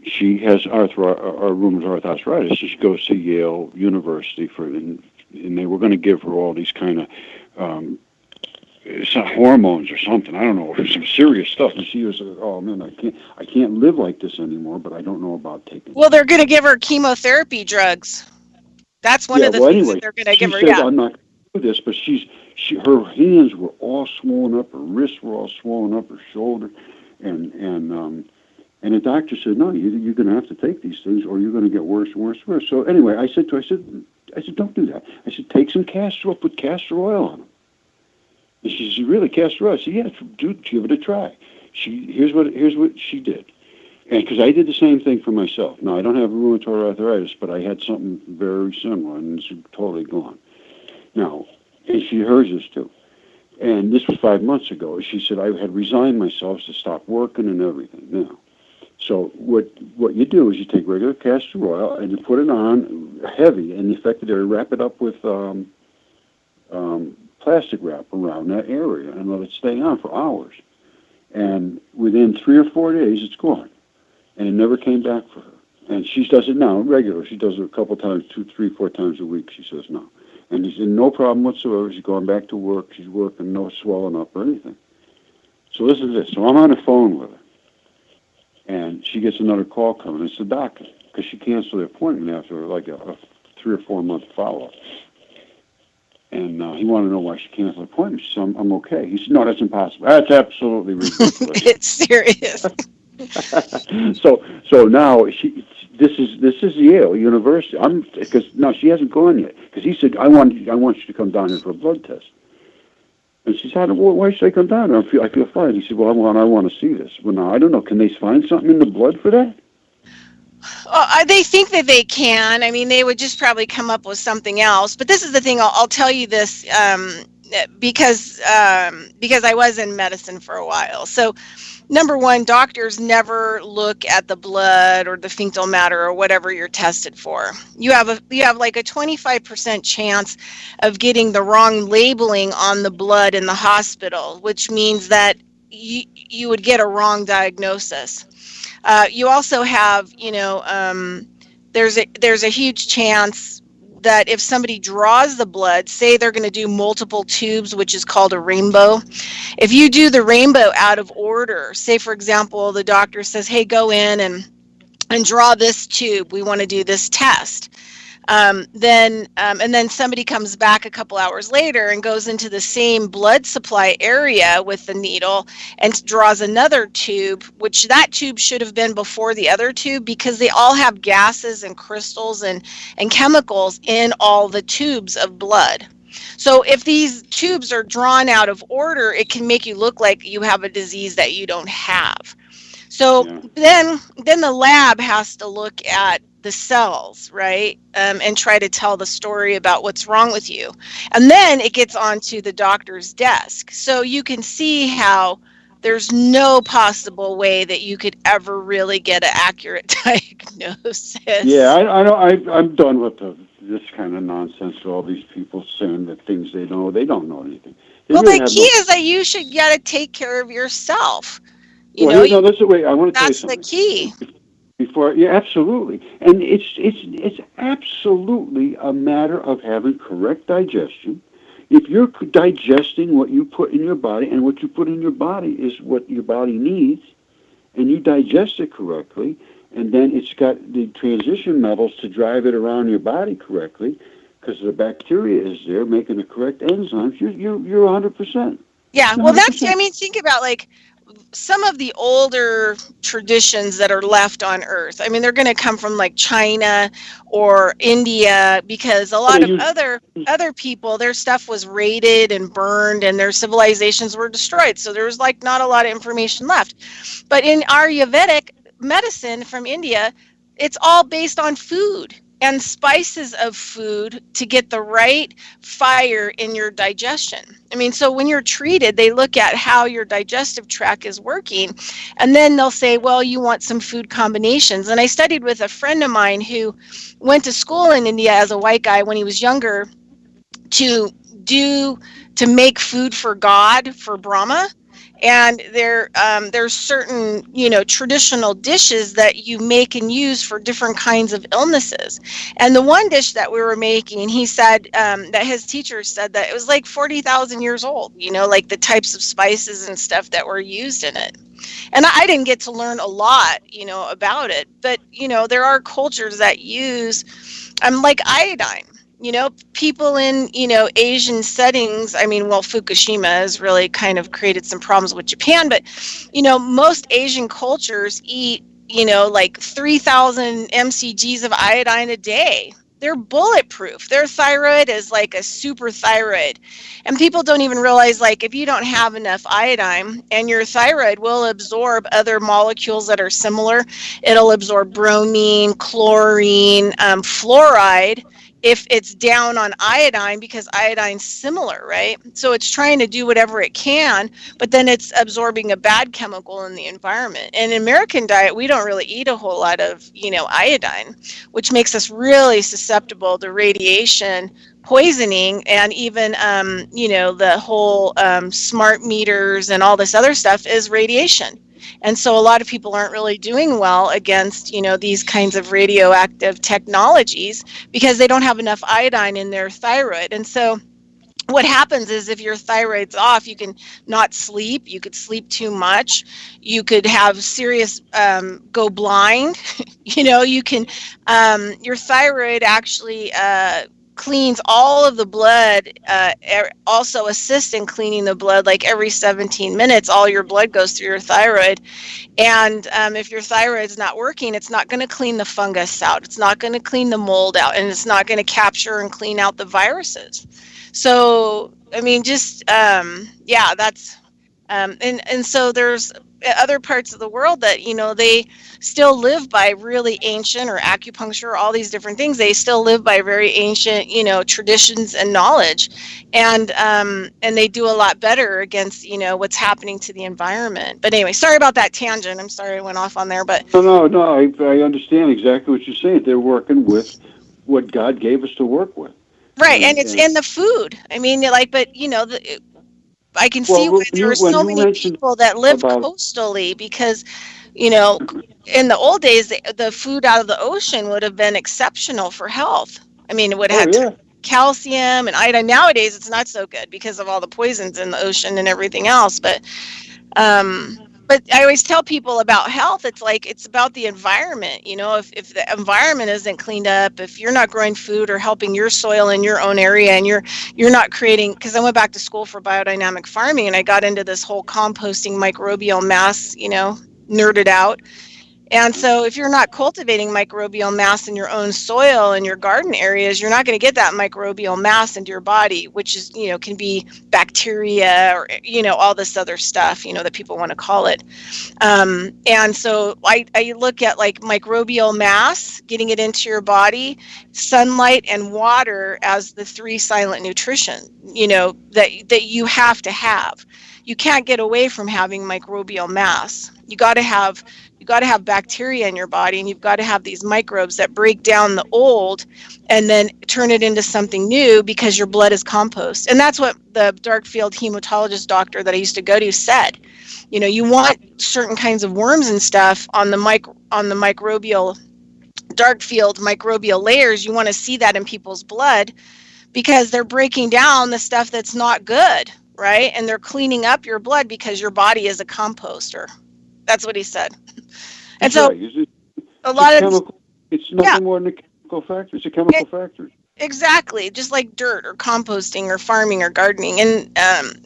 S6: She has rheumatoid arthritis. She goes to Yale University and they were going to give her all these kind of it's not hormones or something. I don't know, some serious stuff. And she was, oh man, I can't live like this anymore. But I don't know about taking.
S3: Well, they're going to give her chemotherapy drugs. That's one of the things that they're going to give her.
S6: Yeah, I'm not going to do this, but her hands were all swollen up, her wrists were all swollen up, her shoulder, and the doctor said, no, you're going to have to take these things, or you're going to get worse and worse and worse. So anyway, I said, don't do that. I said, take some castor oil, put castor oil on them. And she said, really, castor oil? I said, yeah, dude, give it a try. Here's what she did, and because I did the same thing for myself. Now I don't have rheumatoid arthritis, but I had something very similar, and it's totally gone. Now. And hers is too. And this was 5 months ago. She said, I had resigned myself to stop working and everything now. So what you do is you take regular castor oil and you put it on heavy, and the effective area, wrap it up with plastic wrap around that area and let it stay on for hours. And within 3 or 4 days, it's gone. And it never came back for her. And she does it now regular. She does it a couple times, 2, 3, 4 times a week, she says now. And he's in no problem whatsoever. She's going back to work. She's working, no swelling up or anything. So this is it. So I'm on the phone with her. And she gets another call coming. It's the doctor, because she canceled the appointment after like a 3 or 4 month follow-up. And he wanted to know why she canceled the appointment. She said, I'm okay. He said, no, that's impossible. That's absolutely ridiculous.
S3: It's serious.
S6: So now this is Yale University. Because no, she hasn't gone yet. Because he said, I want you to come down here for a blood test. And she said, well, why should I come down here? I feel fine. He said, well, I want to see this. Well, now, I don't know. Can they find something in the blood for that?
S3: They think that they can. I mean, they would just probably come up with something else. But this is the thing. I'll tell you this because I was in medicine for a while. So, number one, doctors never look at the blood or the fecal matter or whatever you're tested for. You have like a 25% chance of getting the wrong labeling on the blood in the hospital, which means that you would get a wrong diagnosis. You also have, there's a huge chance that if somebody draws the blood, say they're going to do multiple tubes, which is called a rainbow. If you do the rainbow out of order, say, for example, the doctor says, hey, go in and draw this tube. We want to do this test. And then somebody comes back a couple hours later and goes into the same blood supply area with the needle and draws another tube, which that tube should have been before the other tube, because they all have gases and crystals and chemicals in all the tubes of blood. So if these tubes are drawn out of order, it can make you look like you have a disease that you don't have. So then the lab has to look at the cells, right? And try to tell the story about what's wrong with you. And then it gets onto the doctor's desk. So you can see how there's no possible way that you could ever really get an accurate diagnosis.
S6: Yeah, I know. I'm done with this kind of nonsense. All these people saying that things they don't know anything.
S3: Well, the key is that you should get to take care of yourself.
S6: That's the way I want to tell you something.
S3: That's the key.
S6: Absolutely. And it's absolutely a matter of having correct digestion. If you're digesting what you put in your body, and what you put in your body is what your body needs, and you digest it correctly, and then it's got the transition metals to drive it around your body correctly, because the bacteria is there making the correct enzymes, you're 100%.
S3: Yeah, well, think about like some of the older traditions that are left on Earth. I mean, they're going to come from like China or India, because a lot of other people, their stuff was raided and burned and their civilizations were destroyed. So there was like not a lot of information left. But in Ayurvedic medicine from India, it's all based on food and spices of food to get the right fire in your digestion. I mean, so when you're treated, they look at how your digestive tract is working, and then they'll say, well, you want some food combinations. And I studied with a friend of mine who went to school in India as a white guy when he was younger to make food for God, for Brahma. And there's certain, traditional dishes that you make and use for different kinds of illnesses. And the one dish that we were making, he said that his teacher said that it was like 40,000 years old, like the types of spices and stuff that were used in it. And I didn't get to learn a lot, about it. But, there are cultures that use, like iodine. People in, Asian settings, Fukushima has really kind of created some problems with Japan, but, most Asian cultures eat, like 3,000 mcgs of iodine a day. They're bulletproof. Their thyroid is like a super thyroid. And people don't even realize, like, if you don't have enough iodine, and your thyroid will absorb other molecules that are similar, it'll absorb bromine, chlorine, fluoride, if it's down on iodine, because iodine's similar, right? So it's trying to do whatever it can, but then it's absorbing a bad chemical in the environment. And in American diet, we don't really eat a whole lot of, iodine, which makes us really susceptible to radiation, poisoning, and even the whole smart meters and all this other stuff is radiation. And so a lot of people aren't really doing well against these kinds of radioactive technologies because they don't have enough iodine in their thyroid. And so what happens is if your thyroid's off, you can not sleep, you could sleep too much, you could have serious go blind. You can your thyroid actually cleans all of the blood, also assists in cleaning the blood. Like every 17 minutes, all your blood goes through your thyroid. And if your thyroid's not working, it's not going to clean the fungus out. It's not going to clean the mold out, and it's not going to capture and clean out the viruses. So, I mean, just, that's, and so there's other parts of the world that, they still live by really ancient, or acupuncture, all these different things. They still live by very ancient, traditions and knowledge. And they do a lot better against, what's happening to the environment. But anyway, sorry about that tangent. I'm sorry I went off on there, but.
S6: No, I understand exactly what you're saying. They're working with what God gave us to work with.
S3: Right, and it's in the food. I mean, but I can see why there are so many people that live coastally because, in the old days, the food out of the ocean would have been exceptional for health. I mean, it would have had calcium and iodine. Nowadays, it's not so good because of all the poisons in the ocean and everything else. But I always tell people about health, it's about the environment. If the environment isn't cleaned up, if you're not growing food or helping your soil in your own area, and you're not creating, because I went back to school for biodynamic farming and I got into this whole composting microbial mass, nerded out. And so if you're not cultivating microbial mass in your own soil and your garden areas, you're not going to get that microbial mass into your body, which is, can be bacteria or, all this other stuff, that people want to call it. And so I look at microbial mass, getting it into your body, sunlight and water as the 3 silent nutrition, that you have to have. You can't get away from having microbial mass. You got to have bacteria in your body, and you've got to have these microbes that break down the old and then turn it into something new, because your blood is compost. And that's what the dark field hematologist doctor that I used to go to said. You want certain kinds of worms and stuff on the microbial dark field microbial layers. You want to see that in people's blood because they're breaking down the stuff that's not good, right? And they're cleaning up your blood because your body is a composter. That's what he said. And so a lot of
S6: it's nothing more than a chemical factory. It's a chemical factory.
S3: Exactly, just like dirt or composting or farming or gardening, and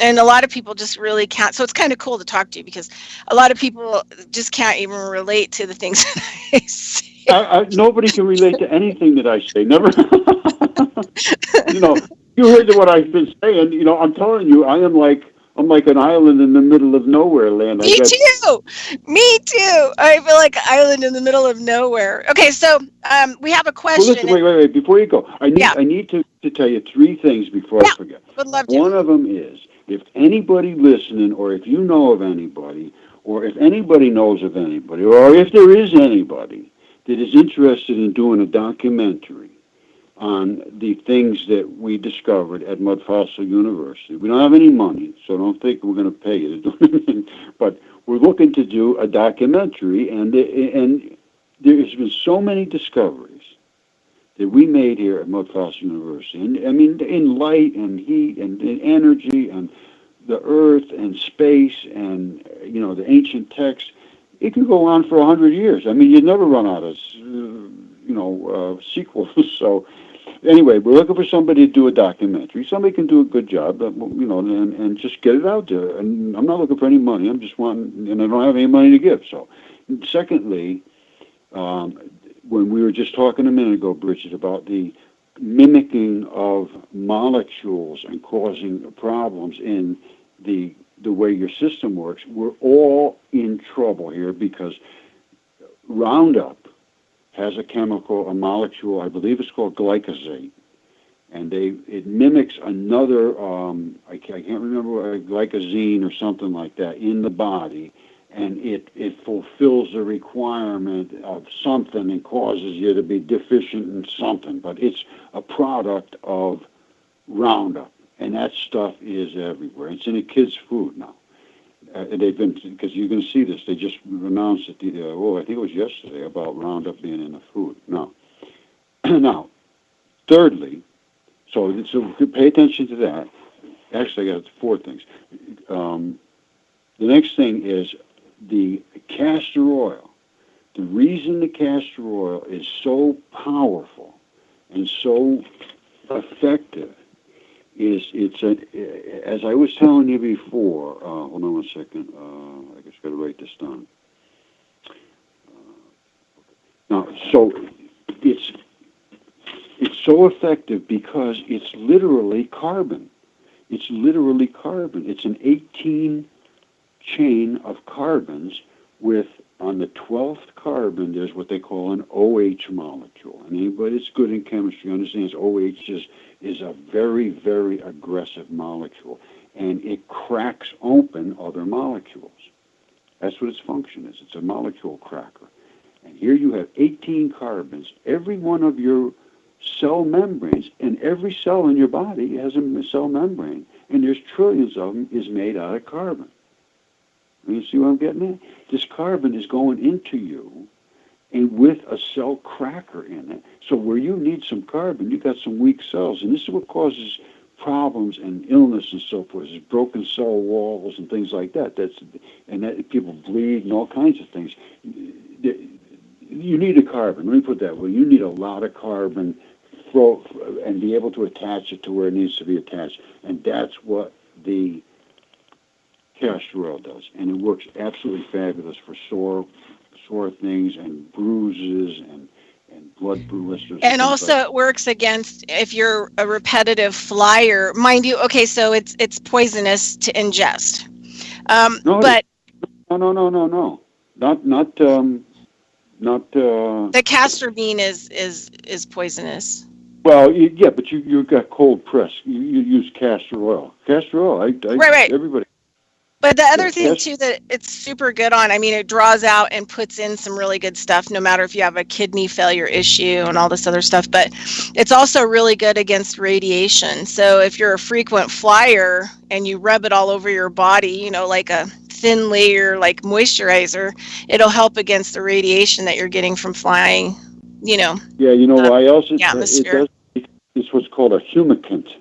S3: a lot of people just really can't. So it's kind of cool to talk to you because a lot of people just can't even relate to the things that I say.
S6: Nobody can relate to anything that I say. Never. You heard what I've been saying. I'm telling you, I'm like an island in the middle of nowhere land.
S3: Me too. I feel like an island in the middle of nowhere. Okay, so we have a question.
S6: Well, listen, wait. Before you go, I need to tell you 3 things before I forget.
S3: Would love to.
S6: One of them is, if anybody listening, or if you know of anybody, or if anybody knows of anybody, or if there is anybody that is interested in doing a documentary on the things that we discovered at Mudfossil University. We don't have any money, so don't think we're going to pay you to do anything. But we're looking to do a documentary, and there's been so many discoveries that we made here at Mudfossil University. And I mean, in light and heat and in energy and the earth and space and, the ancient texts, it can go on for 100 years. I mean, you'd never run out of, sequels. So anyway, we're looking for somebody to do a documentary. Somebody can do a good job, and just get it out there. And I'm not looking for any money. I'm just wanting, and I don't have any money to give. So, secondly, when we were just talking a minute ago, Bridgette, about the mimicking of molecules and causing problems in the way your system works, we're all in trouble here because Roundup has a molecule, I believe it's called glyphosate, and it mimics another, I can't remember, glycosine or something like that in the body, and it fulfills the requirement of something and causes you to be deficient in something, but it's a product of Roundup, and that stuff is everywhere. It's in the kids' food now. They've been, because you can see this. They just announced it. I think it was yesterday about Roundup being in the food. Now, thirdly, so pay attention to that. Actually, I got 4 things. The next thing is the castor oil. The reason the castor oil is so powerful and so effective is as I was telling you before. Hold on 1 second. I just got to write this down. Now, so it's so effective because it's literally carbon. It's literally carbon. It's an 18 chain of carbons with, on the 12th carbon, there's what they call an OH molecule. And anybody that's good in chemistry understands OH is a very, very aggressive molecule. And it cracks open other molecules. That's what its function is. It's a molecule cracker. And here you have 18 carbons. Every one of your cell membranes, and every cell in your body has a cell membrane, and there's trillions of them, is made out of carbon. You see what I'm getting at? This carbon is going into you, and with a cell cracker in it. So where you need some carbon, you got some weak cells, and this is what causes problems and illness and so forth. Is broken cell walls and things like that. That people bleed and all kinds of things. You need a carbon. Let me put it that way. You need a lot of carbon and be able to attach it to where it needs to be attached. And that's what the castor oil does. And it works absolutely fabulous for sore things and bruises and blood blisters.
S3: And also it works against, if you're a repetitive flyer, mind you, okay, so it's poisonous to ingest.
S6: No. Not
S3: the castor bean is poisonous.
S6: Well, yeah, but you got cold press. You use castor oil. Castor oil,
S3: right.
S6: Everybody.
S3: But the other thing, too, that it's super good on, I mean, it draws out and puts in some really good stuff, no matter if you have a kidney failure issue and all this other stuff. But it's also really good against radiation. So if you're a frequent flyer and you rub it all over your body, like a thin layer, like moisturizer, it'll help against the radiation that you're getting from flying,
S6: Yeah, why else?
S3: Atmosphere.
S6: It's what's called a humectant,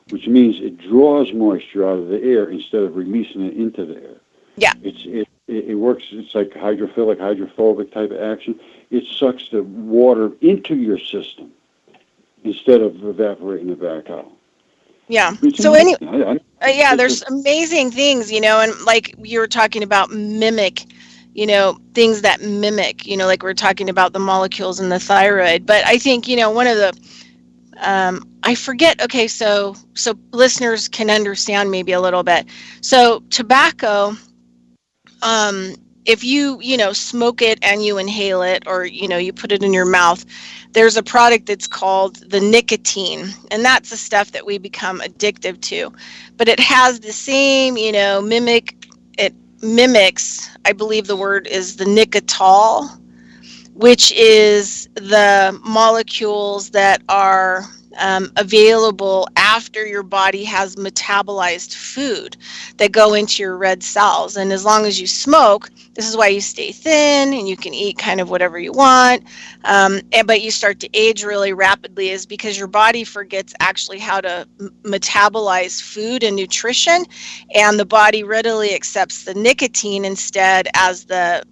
S6: which means it draws moisture out of the air instead of releasing it into the air.
S3: Yeah.
S6: It works, it's like hydrophilic, hydrophobic type of action. It sucks the water into your system instead of evaporating it back out.
S3: Yeah. So there's amazing things, and like you were talking about mimic, things that mimic, like we're talking about the molecules in the thyroid. But I think, one of the, I forget, okay, so listeners can understand maybe a little bit. So tobacco, if you, smoke it and you inhale it, or, you put it in your mouth, there's a product that's called the nicotine, and that's the stuff that we become addictive to. But it has the same, it mimics, I believe the word is the nicotol, which is the molecules that are available after your body has metabolized food that go into your red cells. And as long as you smoke, this is why you stay thin and you can eat kind of whatever you want, but you start to age really rapidly, is because your body forgets actually how to metabolize food and nutrition, and the body readily accepts the nicotine instead as the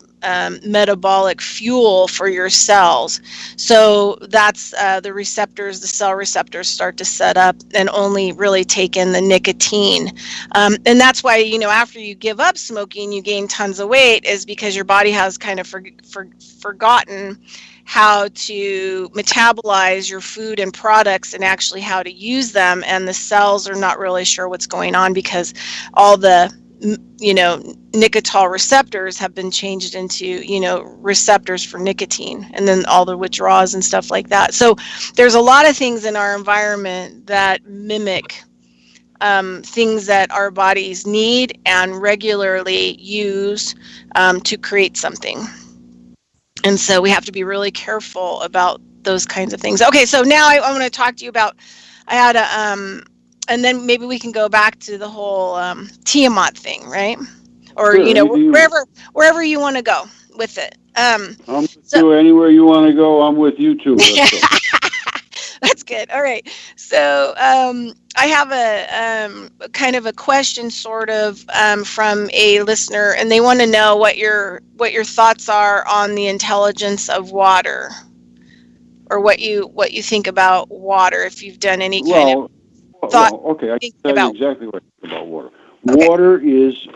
S3: metabolic fuel for your cells. So that's the receptors, the cell receptors start to set up and only really take in the nicotine. And that's why, after you give up smoking, you gain tons of weight, is because your body has kind of forgotten how to metabolize your food and products and actually how to use them. And the cells are not really sure what's going on because all the nicotol receptors have been changed into, receptors for nicotine, and then all the withdrawals and stuff like that. So there's a lot of things in our environment that mimic things that our bodies need and regularly use to create something. And so we have to be really careful about those kinds of things. Okay, so now I want to talk to you about I had a and then maybe we can go back to the whole Tiamat thing, right? Or
S6: Sure,
S3: wherever you want to go with it.
S6: I'm with you anywhere you want to go. I'm with you too. Let's go.
S3: That's good. All right. So I have a kind of a question, sort of, from a listener, and they want to know what your thoughts are on the intelligence of water, or what you think about water. If you've done any kind of thought.
S6: Okay, I can tell you exactly what I think about water.
S3: Okay.
S6: Water is,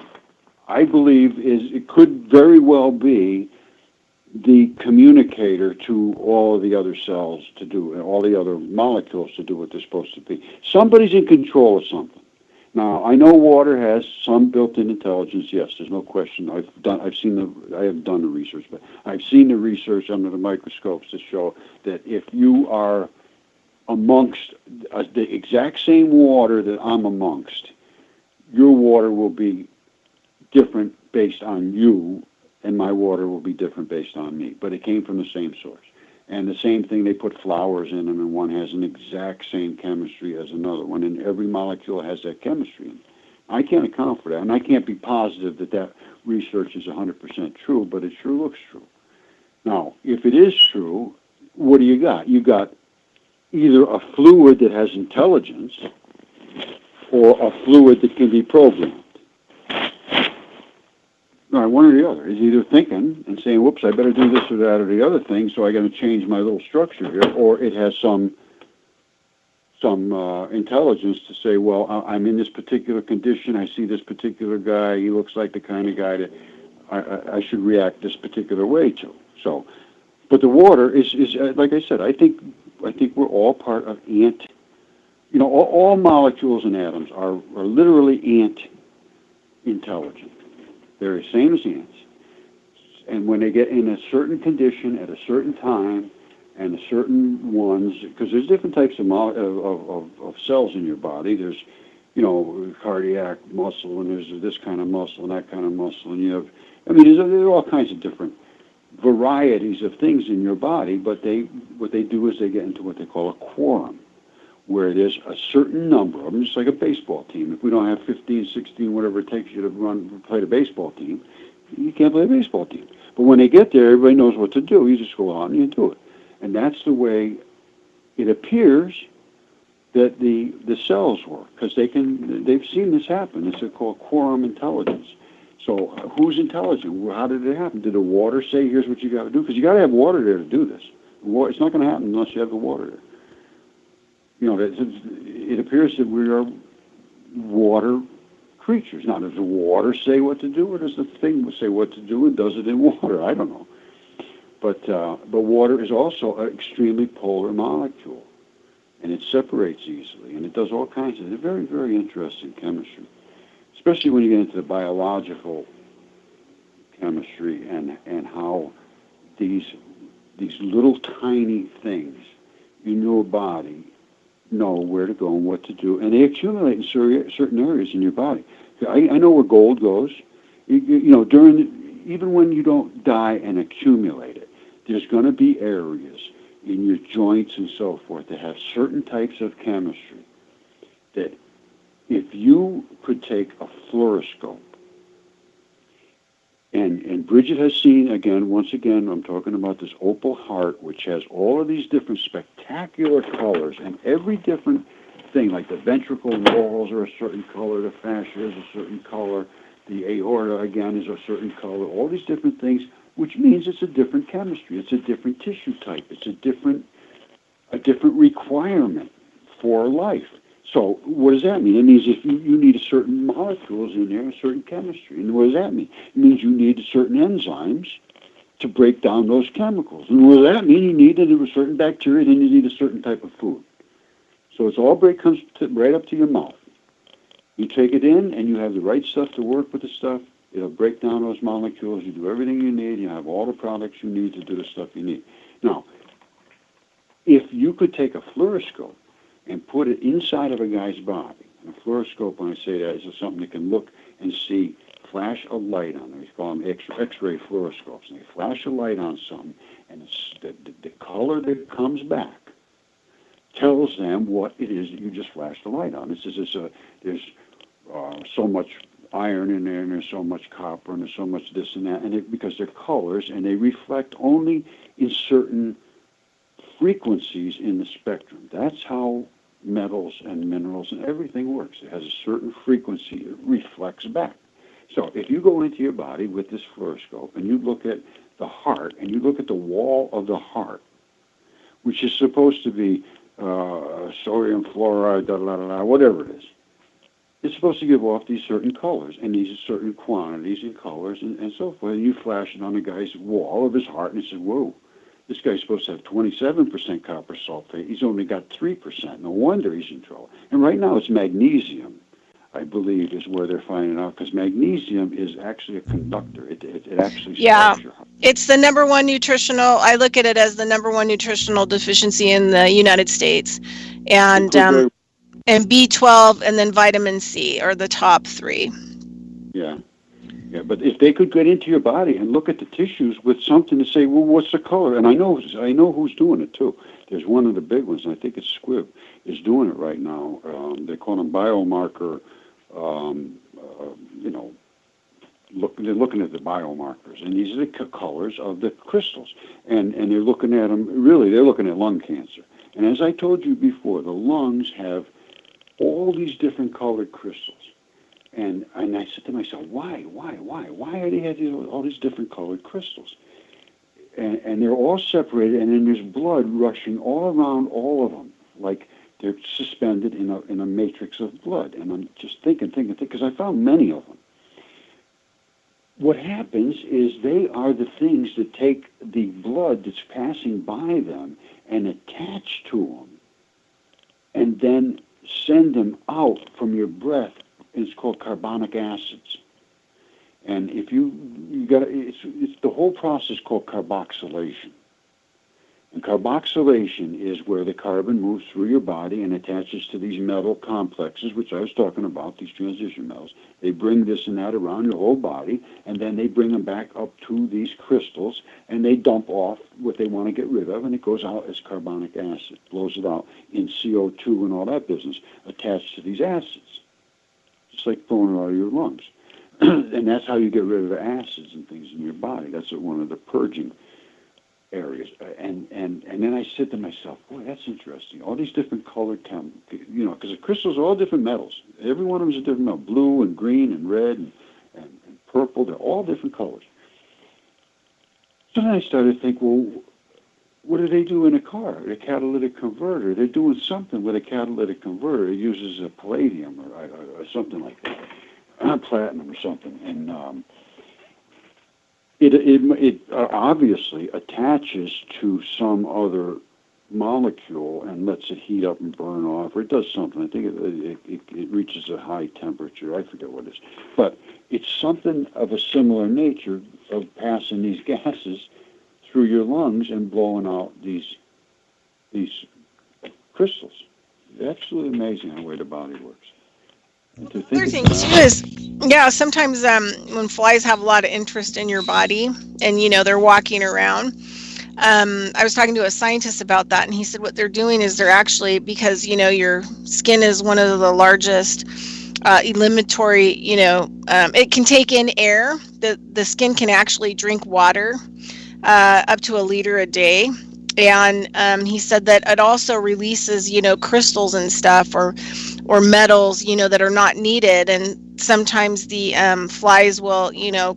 S6: I believe, it could very well be the communicator to all of the other cells to do, and all the other molecules to do what they're supposed to be. Somebody's in control of something. Now, I know water has some built-in intelligence. Yes, there's no question. I haven't done the research, but I've seen the research under the microscopes to show that if you are amongst the exact same water that I'm amongst, your water will be different based on you, and my water will be different based on me. But it came from the same source. And the same thing, they put flowers in them, and one has an exact same chemistry as another one, and every molecule has that chemistry in it. I can't account for that, and I can't be positive that research is 100% true, but it sure looks true. Now, if it is true, what do you got? You got either a fluid that has intelligence or a fluid that can be programmed. All right, one or the other. It's either thinking and saying, whoops, I better do this or that or the other thing, so I got to change my little structure here, or it has some intelligence to say, well, I'm in this particular condition, I see this particular guy, he looks like the kind of guy that I should react this particular way to. So, but the water is like I said, I think we're all part of ant. You know, all molecules and atoms are literally ant intelligent. They're the same as ants. And when they get in a certain condition at a certain time, and a certain ones, because there's different types of cells in your body. There's, cardiac muscle, and there's this kind of muscle and that kind of muscle, and you have, there are all kinds of different varieties of things in your body. But what they do is they get into what they call a quorum, where there's a certain number of them, just like a baseball team. If we don't have 15, 16, whatever it takes you to play the baseball team, you can't play a baseball team. But when they get there, everybody knows what to do. You just go out and you do it. And that's the way it appears that the cells work, because they've seen this happen. It's called quorum intelligence. So who's intelligent? How did it happen? Did the water say, here's what you got to do? Because you got to have water there to do this. It's not going to happen unless you have the water there. It appears that we are water creatures. Now, does the water say what to do, or does the thing say what to do and does it in water? I don't know. But water is also an extremely polar molecule, and it separates easily, and it does all kinds of very, very interesting chemistry, especially when you get into the biological chemistry and how these little tiny things in your body know where to go and what to do, and they accumulate in certain areas in your body. I know where gold goes. Even when you don't die and accumulate it, there's going to be areas in your joints and so forth that have certain types of chemistry that if you could take a fluoroscope, and Bridgette has seen, once again, I'm talking about this opal heart, which has all of these different spectacular colors, and every different thing, like the ventricle walls are a certain color, the fascia is a certain color, the aorta, again, is a certain color, all these different things, which means it's a different chemistry, it's a different tissue type, it's a different requirement for life. So what does that mean? It means if you need certain molecules in there, a certain chemistry. And what does that mean? It means you need certain enzymes to break down those chemicals. And what does that mean? You need a certain bacteria, then you need a certain type of food. So it's all comes right up to your mouth. You take it in, and you have the right stuff to work with the stuff. It'll break down those molecules. You do everything you need. You have all the products you need to do the stuff you need. Now, if you could take a fluoroscope and put it inside of a guy's body. And a fluoroscope, when I say that, is something that can look and see, flash a light on them. We call them X-ray fluoroscopes. And they flash a light on something, and the color that comes back tells them what it is that you just flashed the light on. It says there's so much iron in there, and there's so much copper, and there's so much this and that, and because they're colors, and they reflect only in certain frequencies in the spectrum. That's how metals and minerals and everything works. It has a certain frequency it reflects back. So if you go into your body with this fluoroscope and you look at the heart, and you look at the wall of the heart, which is supposed to be sodium fluoride, whatever it is, it's supposed to give off these certain colors, and these are certain quantities and colors and so forth. And you flash it on the guy's wall of his heart, and he says, whoa, this guy's supposed to have 27% copper sulfate. He's only got 3%. No wonder he's in trouble. And right now it's magnesium, I believe, is where they're finding out, because magnesium is actually a conductor. It actually starts your heart.
S3: It's the number one nutritional, I look at it as the number one nutritional deficiency in the United States. And B12 and then vitamin C are the top three.
S6: Yeah. Yeah, but if they could get into your body and look at the tissues with something to say, well, what's the color? And I know who's doing it too. There's one of the big ones, and I think it's Squibb, is doing it right now. They call them biomarker. They're looking at the biomarkers, and these are the colors of the crystals, and they're looking at them. Really, they're looking at lung cancer. And as I told you before, the lungs have all these different colored crystals. And I said to myself, why are they having all these different colored crystals? And they're all separated, and then there's blood rushing all around all of them, like they're suspended in a matrix of blood. And I'm just thinking, because I found many of them. What happens is they are the things that take the blood that's passing by them and attach to them, and then send them out from your breath. It's called carbonic acids. And if it's the whole process called carboxylation. And carboxylation is where the carbon moves through your body and attaches to these metal complexes, which I was talking about, these transition metals. They bring this and that around your whole body, and then they bring them back up to these crystals, and they dump off what they want to get rid of, and it goes out as carbonic acid, blows it out in CO2 and all that business, attached to these acids. It's like throwing it out of your lungs. And that's how you get rid of the acids and things in your body. That's one of the purging areas. And then I said to myself, boy, that's interesting. All these different colored because the crystals are all different metals. Every one of them is a different metal. Blue and green and red and purple. They're all different colors. So then I started to think, well, what do they do in a car, a catalytic converter? They're doing something with a catalytic converter. It uses a palladium or something like that. Platinum or something, and it obviously attaches to some other molecule and lets it heat up and burn off, or it does something. I think it reaches a high temperature. I forget what it is, but it's something of a similar nature of passing these gases through your lungs and blowing out these crystals. It's absolutely amazing how the way the body works.
S3: Another thing too is, sometimes when flies have a lot of interest in your body, and they're walking around. I was talking to a scientist about that, and he said what they're doing is they're actually, because your skin is one of the largest eliminatory. It can take in air. The skin can actually drink water up to 1 liter a day. And he said that it also releases, crystals and stuff or metals, that are not needed. And sometimes the flies will,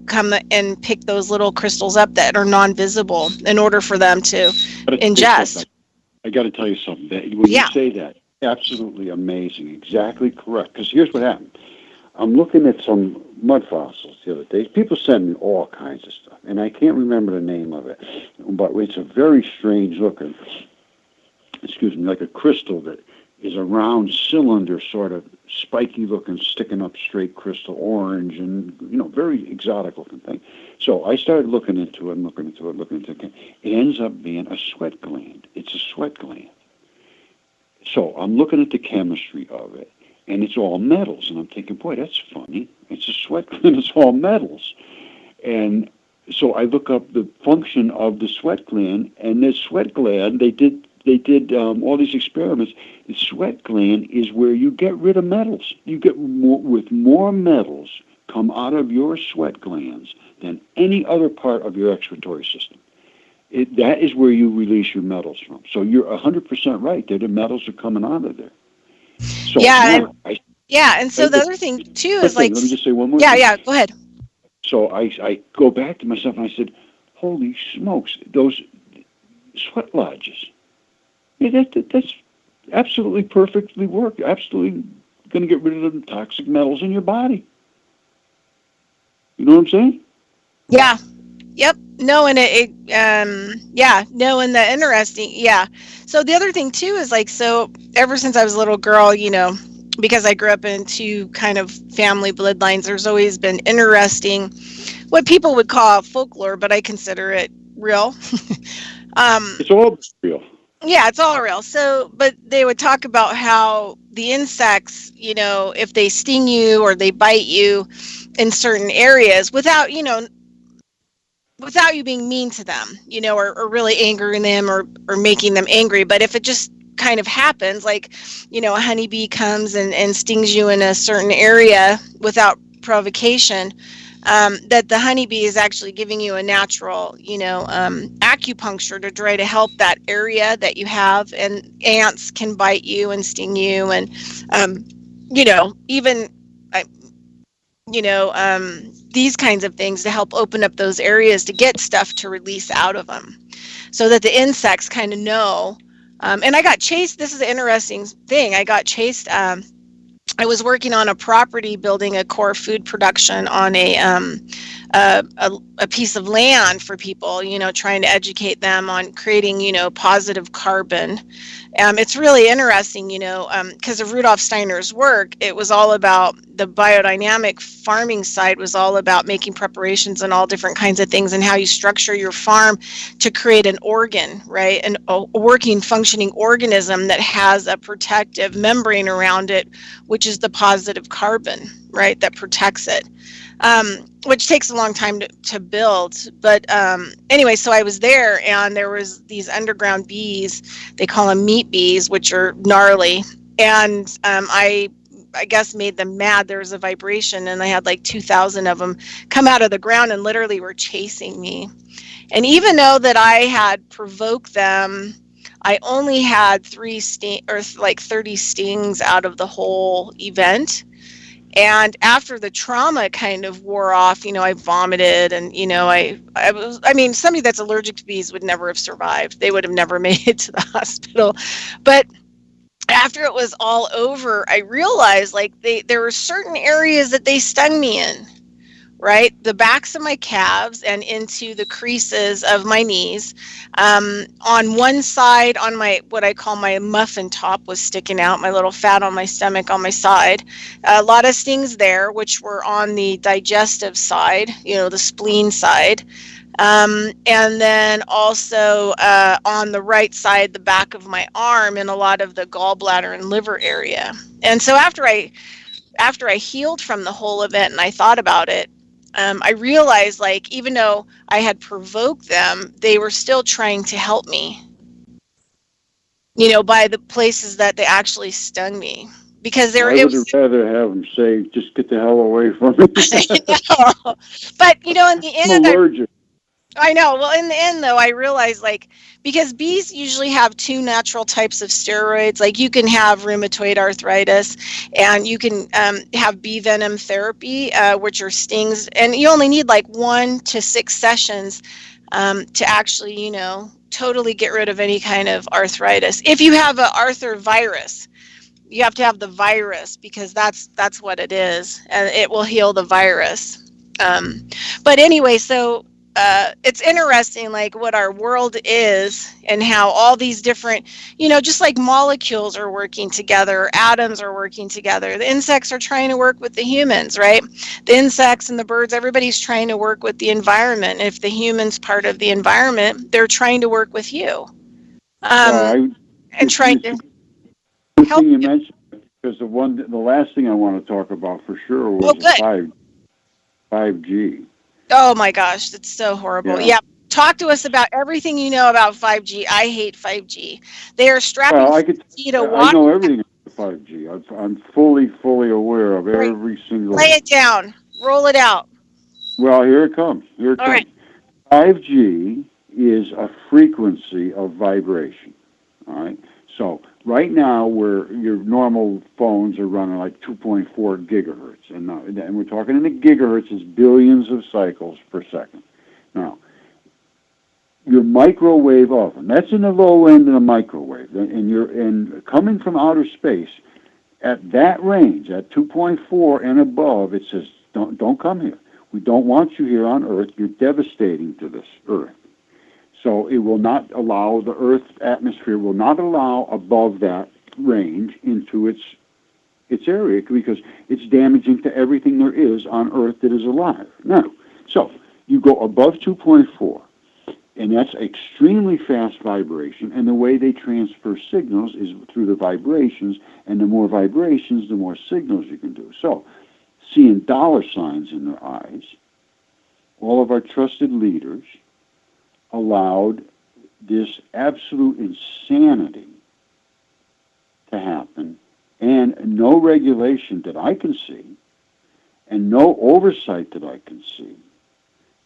S3: come and pick those little crystals up that are non-visible in order for them to ingest.
S6: I got to tell you something. When you say that, absolutely amazing. Exactly correct. Because here's what happened. I'm looking at some mud fossils the other day. People send me all kinds of stuff, and I can't remember the name of it, but it's a very strange looking, like a crystal that is a round cylinder, sort of spiky looking, sticking up straight crystal, orange, and very exotic looking thing. So I started looking into it. It ends up being a sweat gland. It's a sweat gland. So I'm looking at the chemistry of it. And it's all metals. And I'm thinking, boy, that's funny. It's a sweat gland. It's all metals. And so I look up the function of the sweat gland. And the sweat gland, they did they did all these experiments. The sweat gland is where you get rid of metals. You get more metals come out of your sweat glands than any other part of your excretory system. That is where you release your metals from. So you're 100% right that the metals are coming out of there. So
S3: and so the other thing too is like,
S6: let me just say one more thing.
S3: Yeah, go ahead.
S6: So I go back to myself and I said, holy smokes, those sweat lodges. Yeah, that's absolutely perfectly work. Absolutely going to get rid of the toxic metals in your body. You know what I'm saying?
S3: Yeah. Yep. No, and and the interesting, So the other thing too is like, so ever since I was a little girl, because I grew up in two kind of family bloodlines, there's always been interesting, what people would call folklore, but I consider it real.
S6: It's all real.
S3: Yeah, it's all real. So, but they would talk about how the insects, if they sting you or they bite you in certain areas without you being mean to them, or really angering them or making them angry. But if it just kind of happens, like, a honeybee comes and stings you in a certain area without provocation, that the honeybee is actually giving you a natural, acupuncture to try to help that area that you have. And ants can bite you and sting you. And, these kinds of things to help open up those areas to get stuff to release out of them so that the insects kind of know. And I got chased. This is an interesting thing. I got chased. I was working on a property building a core food production on a piece of land for people, trying to educate them on creating, positive carbon. It's really interesting, because of Rudolf Steiner's work, it was all about the biodynamic farming side was all about making preparations and all different kinds of things and how you structure your farm to create an organ, right? A working, functioning organism that has a protective membrane around it, which is the positive carbon, right? That protects it. Which takes a long time to build. But anyway, so I was there and there was these underground bees, they call them meat bees, which are gnarly. And I guess made them mad. There was a vibration and I had like 2,000 of them come out of the ground and literally were chasing me. And even though that I had provoked them, I only had 30 stings out of the whole event. And after the trauma kind of wore off, I vomited and, somebody that's allergic to bees would never have survived. They would have never made it to the hospital. But after it was all over, I realized like there were certain areas that they stung me in, right? The backs of my calves and into the creases of my knees. On one side, on what I call my muffin top was sticking out, my little fat on my stomach on my side. A lot of stings there, which were on the digestive side, the spleen side. And then also on the right side, the back of my arm, and a lot of the gallbladder and liver area. And so after I healed from the whole event and I thought about it, I realized, like, even though I had provoked them, they were still trying to help me, by the places that they actually stung me. Because I would
S6: rather have them say, just get the hell away from me.
S3: No. But, in the end,
S6: I'm allergic.
S3: I know. Well, in the end, though, I realized, like, because bees usually have two natural types of steroids. Like, you can have rheumatoid arthritis, and you can have bee venom therapy, which are stings. And you only need, like, 1 to 6 sessions to actually, totally get rid of any kind of arthritis. If you have an arthrovirus, you have to have the virus, because that's what it is, and it will heal the virus. But anyway, so it's interesting, like, what our world is and how all these different, just like molecules are working together, atoms are working together. The insects are trying to work with the humans, right? The insects and the birds, everybody's trying to work with the environment. If the human's part of the environment, they're trying to work with you. And trying to help you.
S6: Mentioned, because the last thing I want to talk about for sure was 5G.
S3: Oh my gosh, that's so horrible. Yeah. Talk to us about everything you know about 5G. I hate 5G. They are strapping
S6: Well,
S3: 5G to
S6: I
S3: water.
S6: know everything about 5G. I'm fully aware of every single.
S3: Lay it down. Roll it out.
S6: Well, here it comes. Here it
S3: All
S6: comes.
S3: right.
S6: 5G is a frequency of vibration. All right. So right now, where your normal phones are running like 2.4 gigahertz, and we're talking in the gigahertz is billions of cycles per second. Now, your microwave oven, that's in the low end of the microwave, and coming from outer space, at that range, at 2.4 and above, it says, don't come here. We don't want you here on Earth. You're devastating to this Earth. So it will not allow, the Earth's atmosphere will not allow above that range into its area, because it's damaging to everything there is on Earth that is alive. Now, so you go above 2.4, and that's extremely fast vibration, and the way they transfer signals is through the vibrations, and the more vibrations, the more signals you can do. So, seeing dollar signs in their eyes, all of our trusted leaders allowed this absolute insanity to happen, and no regulation that I can see, and no oversight that I can see,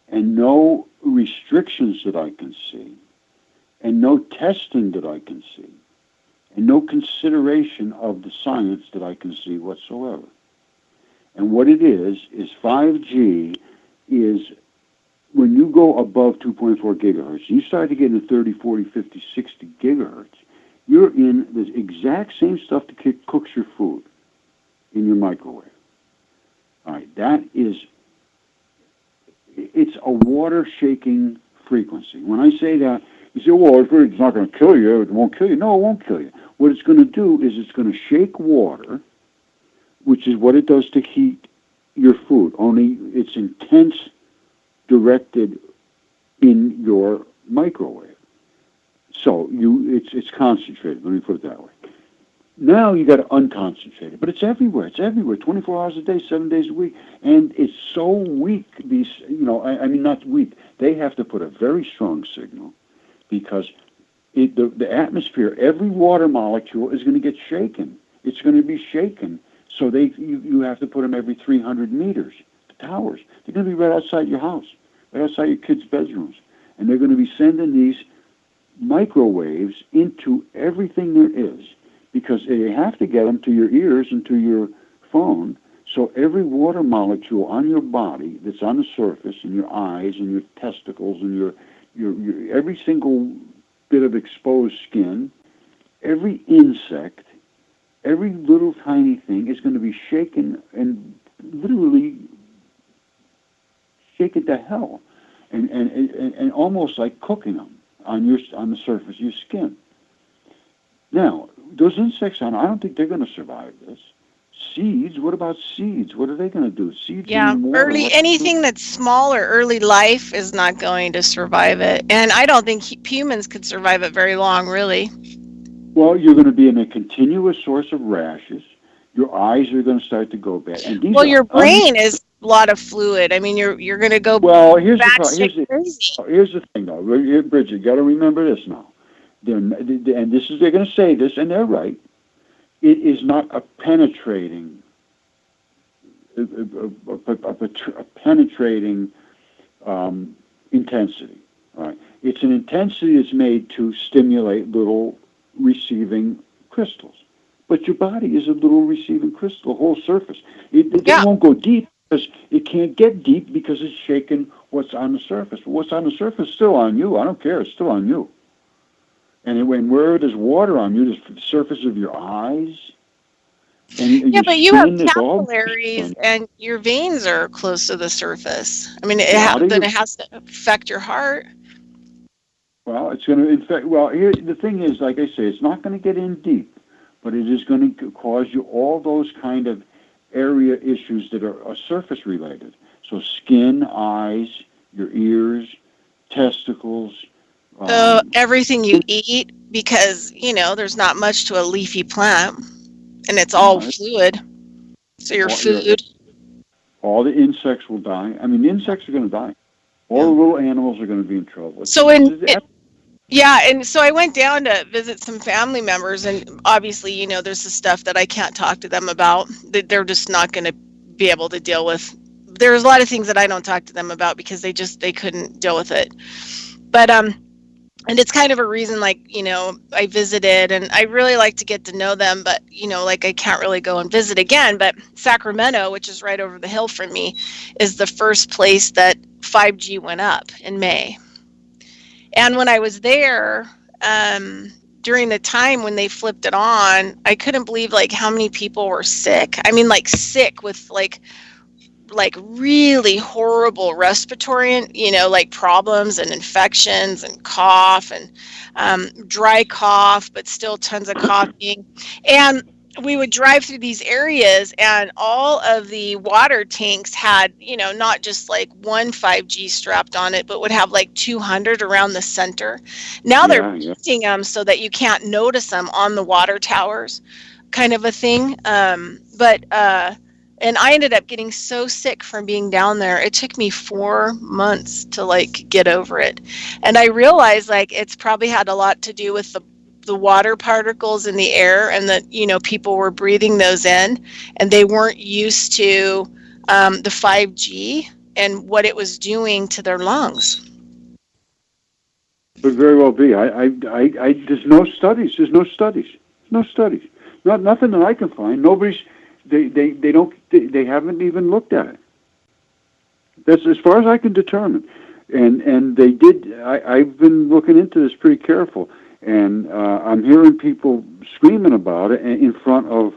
S6: and no restrictions that I can see, and no testing that I can see, and no consideration of the science that I can see whatsoever. And what it is 5G is, when you go above 2.4 gigahertz, you start to get into 30, 40, 50, 60 gigahertz, you're in the exact same stuff that cooks your food in your microwave. All right, it's a water-shaking frequency. When I say that, you say, well, it's not going to kill you, it won't kill you. No, it won't kill you. What it's going to do is it's going to shake water, which is what it does to heat your food, only it's intense, directed in your microwave. So it's concentrated, let me put it that way. Now you got to unconcentrate it, but it's everywhere. It's everywhere, 24 hours a day, 7 days a week, and it's so weak. These, I mean, not weak. They have to put a very strong signal, because the atmosphere, every water molecule is going to get shaken. It's going to be shaken. So you have to put them every 300 meters. The towers, they're going to be right outside your house, right outside your kids' bedrooms, and they're going to be sending these microwaves into everything there is, because they have to get them to your ears and to your phone. So every water molecule on your body that's on the surface, in your eyes and your testicles and your every single bit of exposed skin, every insect, every little tiny thing is going to be shaken, and literally shaken to hell, and almost like cooking them on the surface of your skin. Now, those insects, I don't think they're going to survive this. Seeds, what about seeds? What are they going to do? Seeds?
S3: Yeah, anything that's small or early life is not going to survive it. And I don't think humans could survive it very long, really.
S6: Well, you're going to be in a continuous source of rashes. Your eyes are going to start to go bad. And
S3: your brain is a lot of fluid. I mean, you're going to go.
S6: Well, here's the thing, though. Bridgette, you got to remember this now. They're going to say this, and they're right. It is not a penetrating, intensity. All right, it's an intensity that's made to stimulate little receiving crystals. But your body is a little receiving crystal, the whole surface. It won't go deep, because it can't get deep, because it's shaking what's on the surface. But what's on the surface is still on you. I don't care. It's still on you. And where there's water on you, the surface of your eyes.
S3: But you have capillaries, and your veins are close to the surface. I mean, then it has to affect your heart.
S6: Well, it's going to infect. Well, here the thing is, like I say, it's not going to get in deep, but it is going to cause you all those kind of area issues that are surface related. So skin, eyes, your ears, testicles.
S3: Everything you eat, because there's not much to a leafy plant, and it's all fluid. So your food.
S6: All the insects will die. I mean, the insects are going to die. All the little animals are going to be in trouble.
S3: So and so I went down to visit some family members, and obviously, there's the stuff that I can't talk to them about, that they're just not going to be able to deal with. There's a lot of things that I don't talk to them about because they couldn't deal with it. But and it's kind of a reason, like, I visited, and I really like to get to know them, but like, I can't really go and visit again. But Sacramento, which is right over the hill from me, is the first place that 5G went up in May. And when I was there, during the time when they flipped it on, I couldn't believe like how many people were sick. I mean, like sick with like really horrible respiratory, like problems and infections and cough and dry cough, but still tons of coughing. And we would drive through these areas, and all of the water tanks had, not just like one 5G strapped on it, but would have like 200 around the center. Now they're painting them so that you can't notice them on the water towers, kind of a thing. And I ended up getting so sick from being down there. It took me 4 months to like get over it. And I realized like it's probably had a lot to do with the water particles in the air, and that, people were breathing those in, and they weren't used to the 5G and what it was doing to their lungs.
S6: Could very well be. There's no studies. Nothing that I can find. They haven't even looked at it. That's as far as I can determine. And they did. I've been looking into this pretty careful, and I'm hearing people screaming about it in front of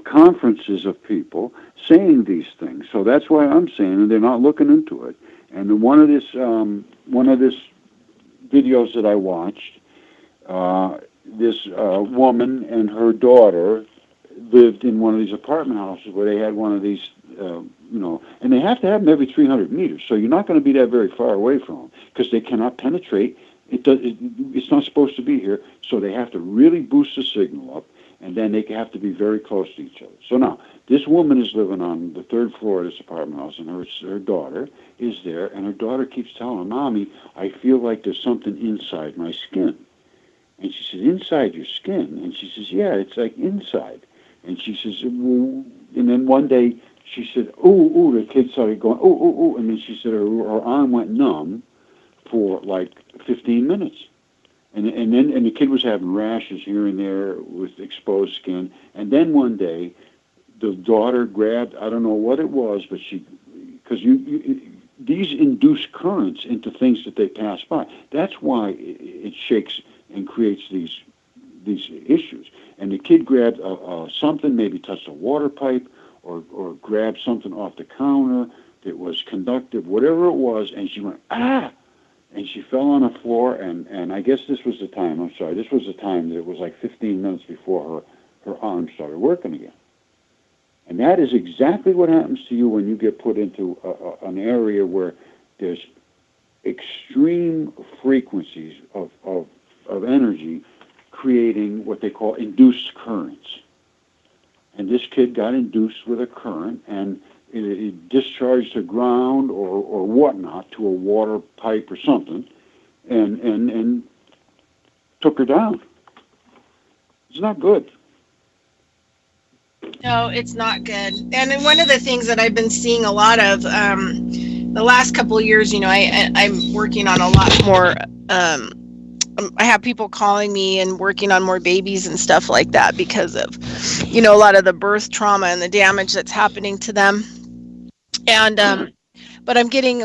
S6: conferences of people saying these things. So that's why I'm saying, and they're not looking into it. And one of this videos that I watched, this woman and her daughter lived in one of these apartment houses where they had one of these, and they have to have them every 300 meters. So you're not going to be that very far away from them because they cannot penetrate. It's not supposed to be here. So they have to really boost the signal up, and then they have to be very close to each other. So now this woman is living on the third floor of this apartment house, and her daughter is there, and her daughter keeps telling her, "Mommy, I feel like there's something inside my skin." And she says, "Inside your skin?" And she says, "Yeah, it's like inside." And she says, "Well," and then one day she said, "Ooh," the kid started going, "Ooh," and then she said her arm went numb for like 15 minutes. And the kid was having rashes here and there with exposed skin. And then one day, the daughter grabbed, I don't know what it was, but because these induce currents into things that they pass by. That's why it shakes and creates these issues. And the kid grabbed something, maybe touched a water pipe, or grabbed something off the counter that was conductive, whatever it was, and she went, "Ah!" And she fell on the floor, and I guess this was the time that it was like 15 minutes before her arm started working again. And that is exactly what happens to you when you get put into an area where there's extreme frequencies of energy creating what they call induced currents. And this kid got induced with a current, and it discharged to ground or whatnot, to a water pipe or something, and took her down. It's not good.
S3: No, it's not good. And one of the things that I've been seeing a lot of the last couple of years, I'm working on a lot more. I have people calling me and working on more babies and stuff like that because of, a lot of the birth trauma and the damage that's happening to them. And, but I'm getting,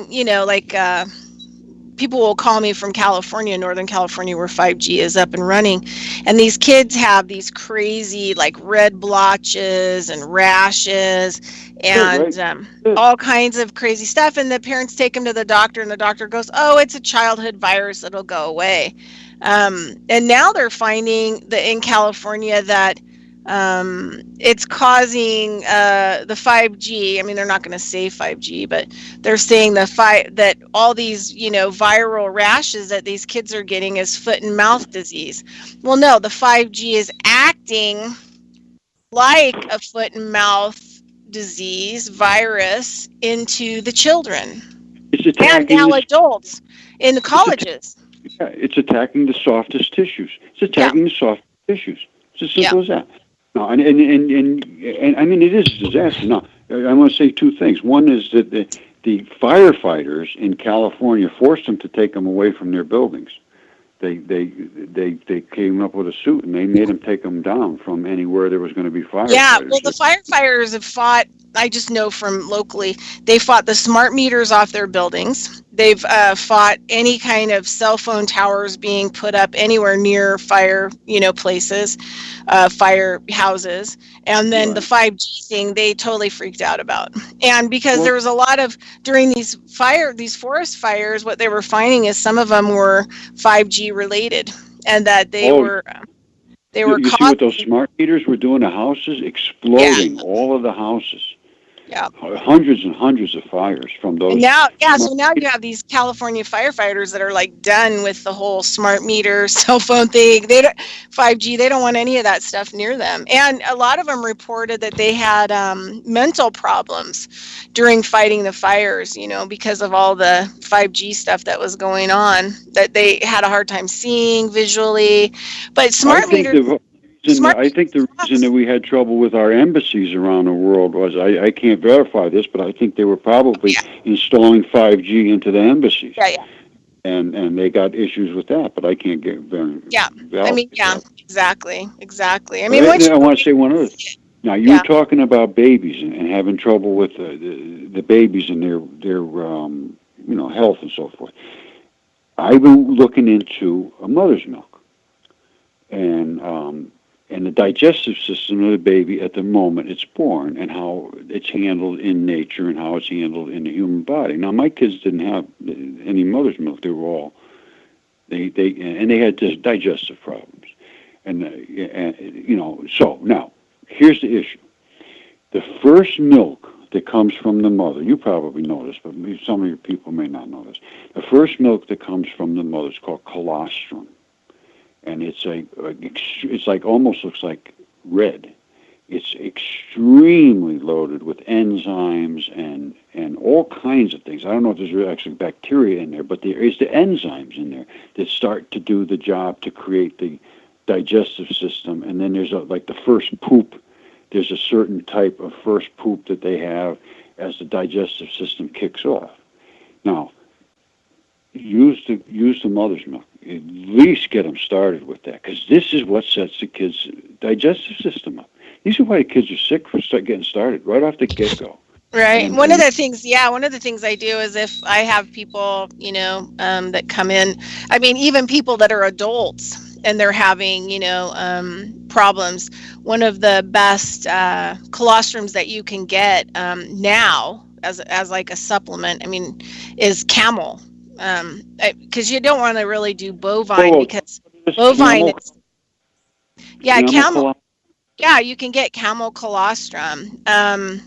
S3: people will call me from California, Northern California, where 5G is up and running. And these kids have these crazy, like, red blotches and rashes and all kinds of crazy stuff. And the parents take them to the doctor, and the doctor goes, "Oh, it's a childhood virus. It'll go away." And now they're finding that in California that it's causing the 5G. I mean, they're not going to say 5G, but they're saying that all these, viral rashes that these kids are getting is foot and mouth disease. Well, no, the 5G is acting like a foot and mouth disease virus into the children.
S6: It's attacking
S3: and now adults in the colleges.
S6: It's attacking the softest tissues. It's attacking the soft tissues. It's as simple as that. No, and I mean, it is a disaster. Now, I want to say two things. One is that the firefighters in California forced them to take them away from their buildings. They came up with a suit and they made them take them down from anywhere there was going to be firefighters.
S3: Yeah, well, the firefighters have fought. I just know from locally, they fought the smart meters off their buildings. They've fought any kind of cell phone towers being put up anywhere near fire, places, fire houses. And then the 5G thing, they totally freaked out about. And because there was a lot of, during these forest fires, what they were finding is some of them were 5G related, and that they were
S6: you see what those smart meters were doing to houses? Exploding all of the houses.
S3: Yeah.
S6: Hundreds and hundreds of fires from those.
S3: So now you have these California firefighters that are like done with the whole smart meter, cell phone thing. 5G, they don't want any of that stuff near them. And a lot of them reported that they had mental problems during fighting the fires, because of all the 5G stuff that was going on, that they had a hard time seeing visually. But smart meters...
S6: I think the reason that we had trouble with our embassies around the world was, I can't verify this, but I think they were probably installing 5G into the embassies.
S3: Yeah.
S6: And they got issues with that, but I can't get very...
S3: Exactly. I
S6: mean, I want to say one other thing. Now, you're talking about babies and having trouble with the babies and their health and so forth. I've been looking into a mother's milk. And the digestive system of the baby at the moment it's born, and how it's handled in nature and how it's handled in the human body. Now, my kids didn't have any mother's milk; they were all they had just digestive problems, So now, here's the issue: the first milk that comes from the mother, you probably know this, but some of your people may not know this. The first milk that comes from the mother is called colostrum. And it's almost looks like red. It's extremely loaded with enzymes and all kinds of things. I don't know if there's actually bacteria in there, but there is the enzymes in there that start to do the job to create the digestive system. And then there's the first poop. There's a certain type of first poop that they have as the digestive system kicks off. Now, use the mother's milk. At least get them started with that, because this is what sets the kids' digestive system up. These are why the kids are sick for getting started right off the get-go.
S3: Right. One of the things I do is if I have people, that come in, I mean, even people that are adults and they're having, problems, one of the best colostrums that you can get now as like a supplement, is camel. Because you don't want to really do bovine, because bovine is, camel. Yeah, you can get camel colostrum, and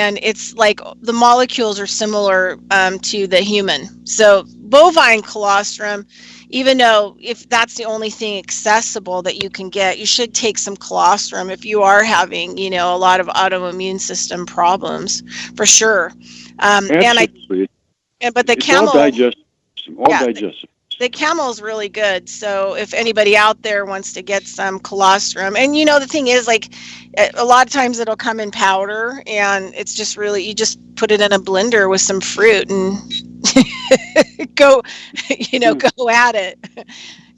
S3: it's like the molecules are similar to the human. So bovine colostrum, even though if that's the only thing accessible that you can get, you should take some colostrum if you are having, a lot of autoimmune system problems, for sure.
S6: Absolutely.
S3: But the camel,
S6: digestive.
S3: The camel is really good. So if anybody out there wants to get some colostrum, and the thing is, like, a lot of times it'll come in powder, and it's just really, you just put it in a blender with some fruit and go at it,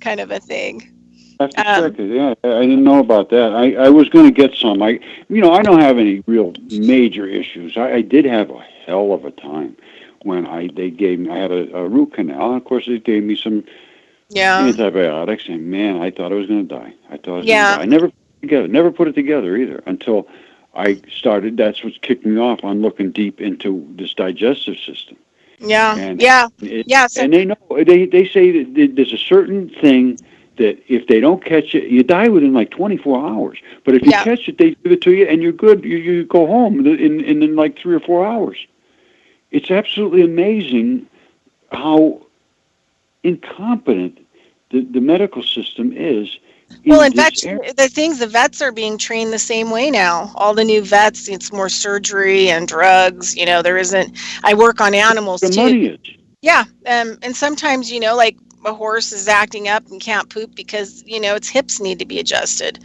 S3: kind of a thing.
S6: I didn't know about that. I was going to get some. I don't have any real major issues. I did have a hell of a time when I had a root canal, and of course they gave me some antibiotics, and man, I thought I was going to die. I never put it together either until I started. That's what kicked me off on looking deep into this digestive system. And they know, they say that there's a certain thing that if they don't catch it, you die within like 24 hours. But if you catch it, they give it to you, and you're good. You go home in like 3 or 4 hours. It's absolutely amazing how incompetent the medical system is
S3: Well, and the vets are being trained the same way now. All the new vets, it's more surgery and drugs. I work on animals too.
S6: The money is.
S3: Yeah. And sometimes, like a horse is acting up and can't poop because, its hips need to be adjusted.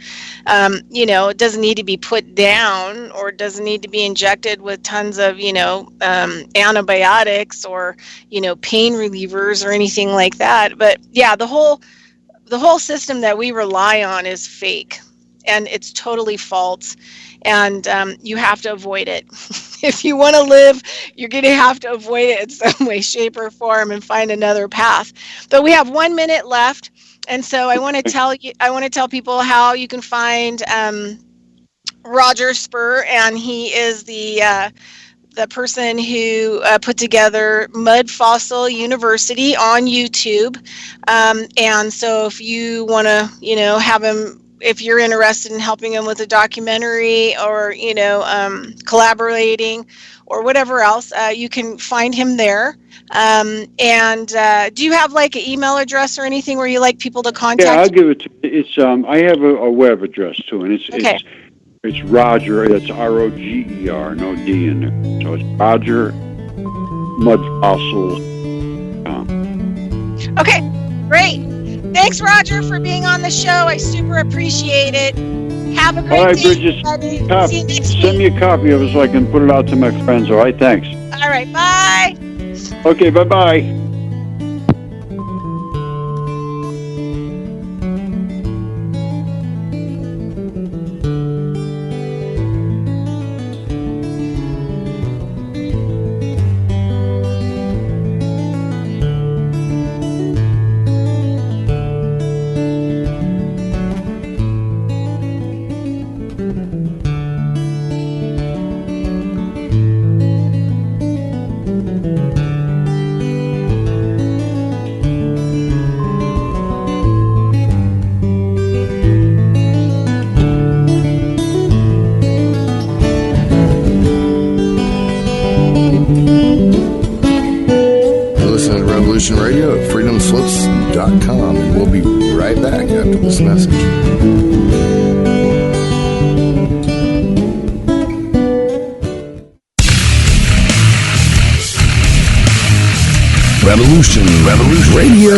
S3: It doesn't need to be put down, or it doesn't need to be injected with tons of, antibiotics or, pain relievers or anything like that. But yeah, the whole system that we rely on is fake, and it's totally false, and you have to avoid it. If you want to live, you're going to have to avoid it in some way, shape, or form and find another path. But we have 1 minute left, and so I want to tell people how you can find Roger Spurr, and he is the person who put together Mud Fossil University on YouTube. And so if you want to, have him, if you're interested in helping him with a documentary or, collaborating or whatever else, you can find him there. And do you have like an email address or anything where you like people to contact?
S6: Yeah, I'll give it to you. It's, I have a web address too, and it's Roger, that's Roger, no D in there. So it's Roger Mudfossils.
S3: Okay, great. Thanks, Roger, for being on the show. I super appreciate it. Have a great
S6: all right,
S3: day.
S6: Bridgette,
S3: See you next week.
S6: send me a copy of it so I can put it out to my friends. All right, thanks.
S3: All right, bye.
S6: Okay, bye-bye.
S4: Radio at freedomslips.com, and we'll be right back after this message. Revolution Radio.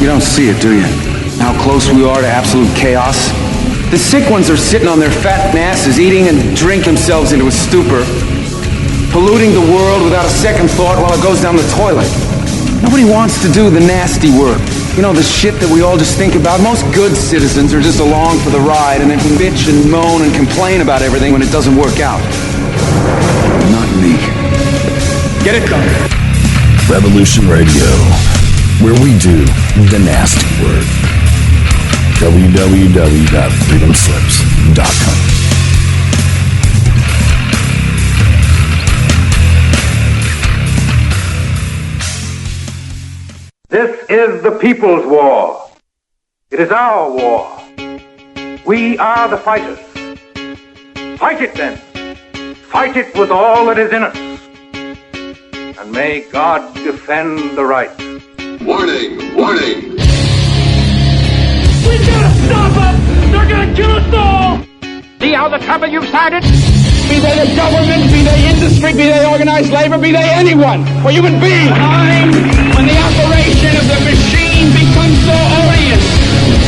S9: You don't see it, do you? How close we are to absolute chaos? The sick ones are sitting on their fat asses, eating and drink themselves into a stupor, polluting the world without a second thought while it goes down the toilet. Nobody wants to do the nasty work. The shit that we all just think about. Most good citizens are just along for the ride and then bitch and moan and complain about everything when it doesn't work out. Not me. Get it done.
S4: Revolution Radio, where we do the nasty work. www.freedomslips.com.
S10: This is the people's war. It is our war. We are the fighters. Fight it then. Fight it with all that is in us. And may God defend the right.
S11: Warning! Warning!
S12: We gotta stop them! They're gonna kill us all!
S10: See how the trouble you've started?
S12: Be they the government, be they industry, be they organized labor, be they anyone, or human beings. Time when the operation of the machine becomes so odious,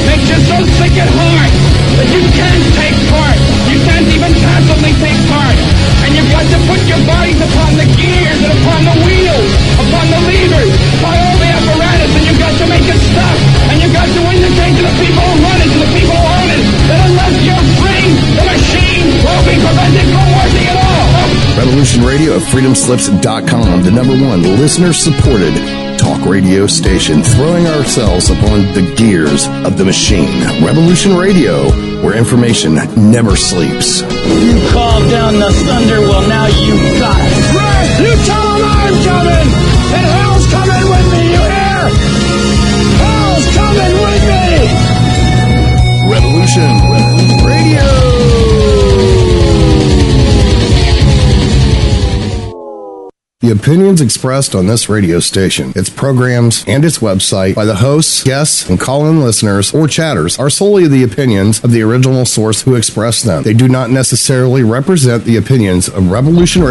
S12: makes you so sick at heart that you can't take part. You can't even passively take part. And you've got to put your bodies upon the gears and upon the wheels, upon the levers, upon all the apparatus, and you've got to make it stop. And you've got to indicate to the people who run it, to the people who own it, that unless you're free, the machine will be prevented from working at all.
S4: Revolution Radio at freedomslips.com, the #1 listener-supported talk radio station, throwing ourselves upon the gears of the machine. Revolution Radio, where information never sleeps.
S12: You called down the thunder, well now you got it. Right! You tell them I'm coming! And hell's coming with me, you hear? Hell's coming with me!
S4: Revolution Radio! The opinions expressed on this radio station, its programs, and its website by the hosts, guests, and call-in listeners or chatters are solely the opinions of the original source who expressed them. They do not necessarily represent the opinions of Revolution Radio.